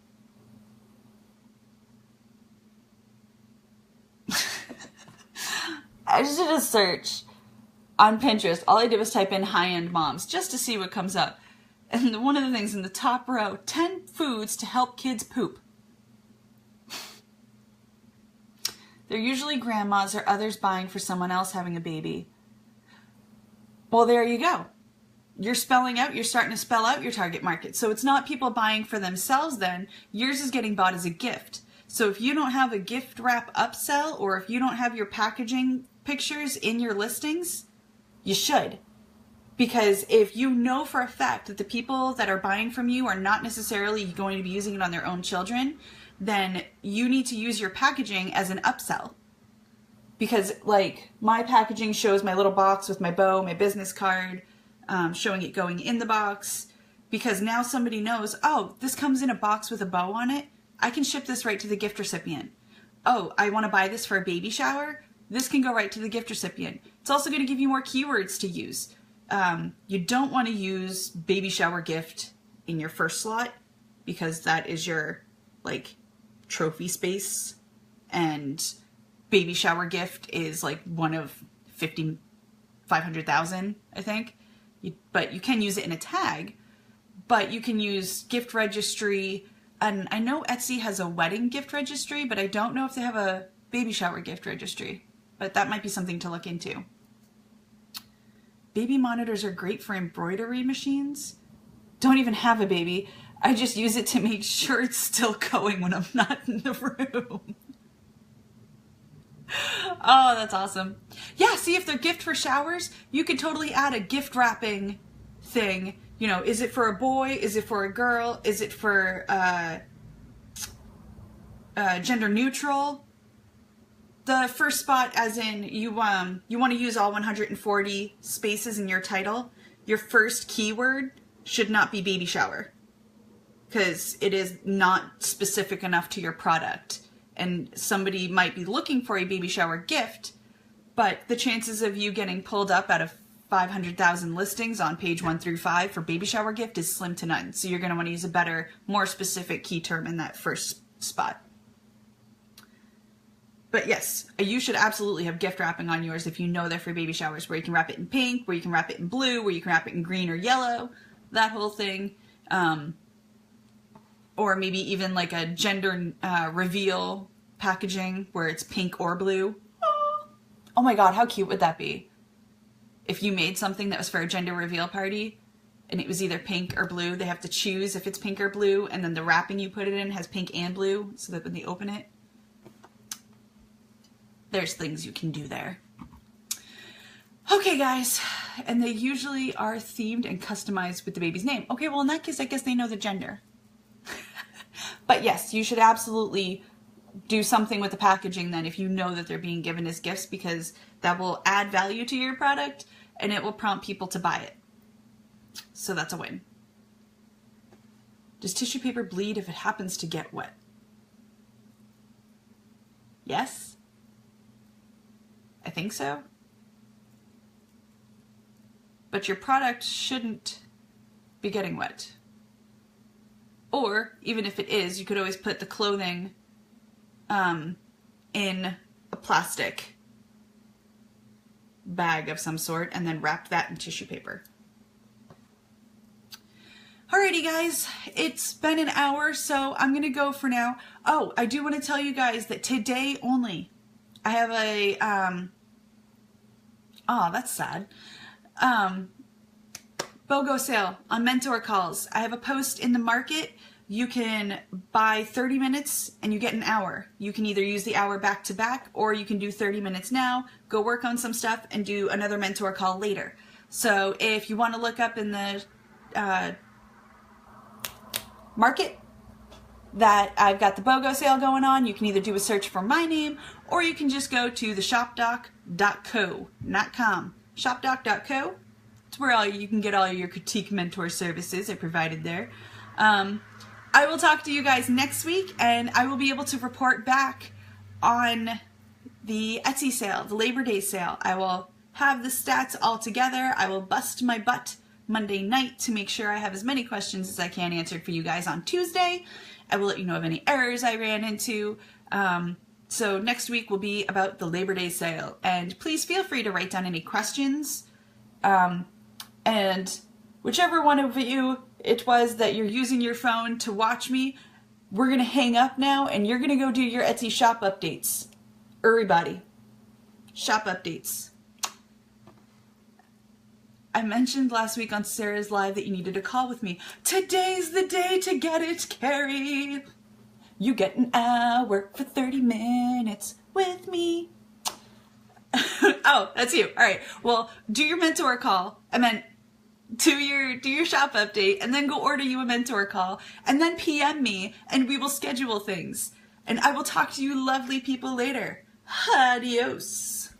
I just did a search on Pinterest. All I did was type in high-end moms just to see what comes up. And one of the things in the top row, 10 foods to help kids poop. They're usually grandmas or others buying for someone else having a baby. Well, there you go. You're starting to spell out your target market. So it's not people buying for themselves then. Yours is getting bought as a gift. So if you don't have a gift wrap upsell, or if you don't have your packaging pictures in your listings, you should. Because if you know for a fact that the people that are buying from you are not necessarily going to be using it on their own children, then you need to use your packaging as an upsell. Because my packaging shows my little box with my bow, my business card, showing it going in the box. Because now somebody knows, oh, this comes in a box with a bow on it. I can ship this right to the gift recipient. Oh, I want to buy this for a baby shower. This can go right to the gift recipient. It's also going to give you more keywords to use. You don't want to use baby shower gift in your first slot, because that is your trophy space, and baby shower gift is one of 500,000, I think. But you can use it in a tag, but you can use gift registry. And I know Etsy has a wedding gift registry, but I don't know if they have a baby shower gift registry. But that might be something to look into. Baby monitors are great for embroidery machines. Don't even have a baby. I just use it to make sure it's still going when I'm not in the room. Oh, that's awesome. Yeah, see, if they're gift for showers, you could totally add a gift wrapping thing. You know, is it for a boy? Is it for a girl? Is it for gender neutral? the first spot, as in you want to use all 140 spaces in your title. Your first keyword should not be baby shower, because it is not specific enough to your product. And somebody might be looking for a baby shower gift, but the chances of you getting pulled up out of 500,000 listings on page 1 through 5 for baby shower gift is slim to none. So you're going to want to use a better, more specific key term in that first spot. But yes, you should absolutely have gift wrapping on yours if you know they're for baby showers, where you can wrap it in pink, where you can wrap it in blue, where you can wrap it in green or yellow, that whole thing. Or maybe even like a gender reveal packaging where it's pink or blue. Oh my God, how cute would that be? If you made something that was for a gender reveal party and it was either pink or blue, they have to choose if it's pink or blue, and then the wrapping you put it in has pink and blue, so that when they open it, there's things you can do there. Okay, guys, and they usually are themed and customized with the baby's name. Okay, well, in that case, I guess they know the gender. But yes, you should absolutely do something with the packaging then if you know that they're being given as gifts, because that will add value to your product and it will prompt people to buy it. So that's a win. Does tissue paper bleed if it happens to get wet? Yes? I think so. But your product shouldn't be getting wet. Or, even if it is, you could always put the clothing in a plastic bag of some sort and then wrap that in tissue paper. Alrighty, guys, it's been an hour, so I'm gonna go for now. Oh, I do want to tell you guys that today only, I have a, oh, that's sad, BOGO sale on mentor calls. I have a post in the market. You can buy 30 minutes and you get an hour. You can either use the hour back to back, or you can do 30 minutes now, go work on some stuff, and do another mentor call later. So if you want to look up in the market that I've got the BOGO sale going on, you can either do a search for my name, or you can just go to the shopdoc.co, not com, shopdoc.co. It's where you can get all your critique mentor services are provided there. I will talk to you guys next week, and I will be able to report back on the Etsy sale, the Labor Day sale. I will have the stats all together. I will bust my butt Monday night to make sure I have as many questions as I can answered for you guys on Tuesday. I will let you know of any errors I ran into. So next week will be about the Labor Day sale, and please feel free to write down any questions. And whichever one of you it was that you're using your phone to watch me, we're going to hang up now and you're going to go do your Etsy shop updates. Everybody, shop updates. I mentioned last week on Sarah's Live that you needed a call with me. Today's the day to get it, Carrie. You get an hour for 30 minutes with me. Oh, that's you. All right. Well, do your mentor call. I meant do your shop update, and then go order you a mentor call, and then PM me, and we will schedule things. And I will talk to you lovely people later. Adios.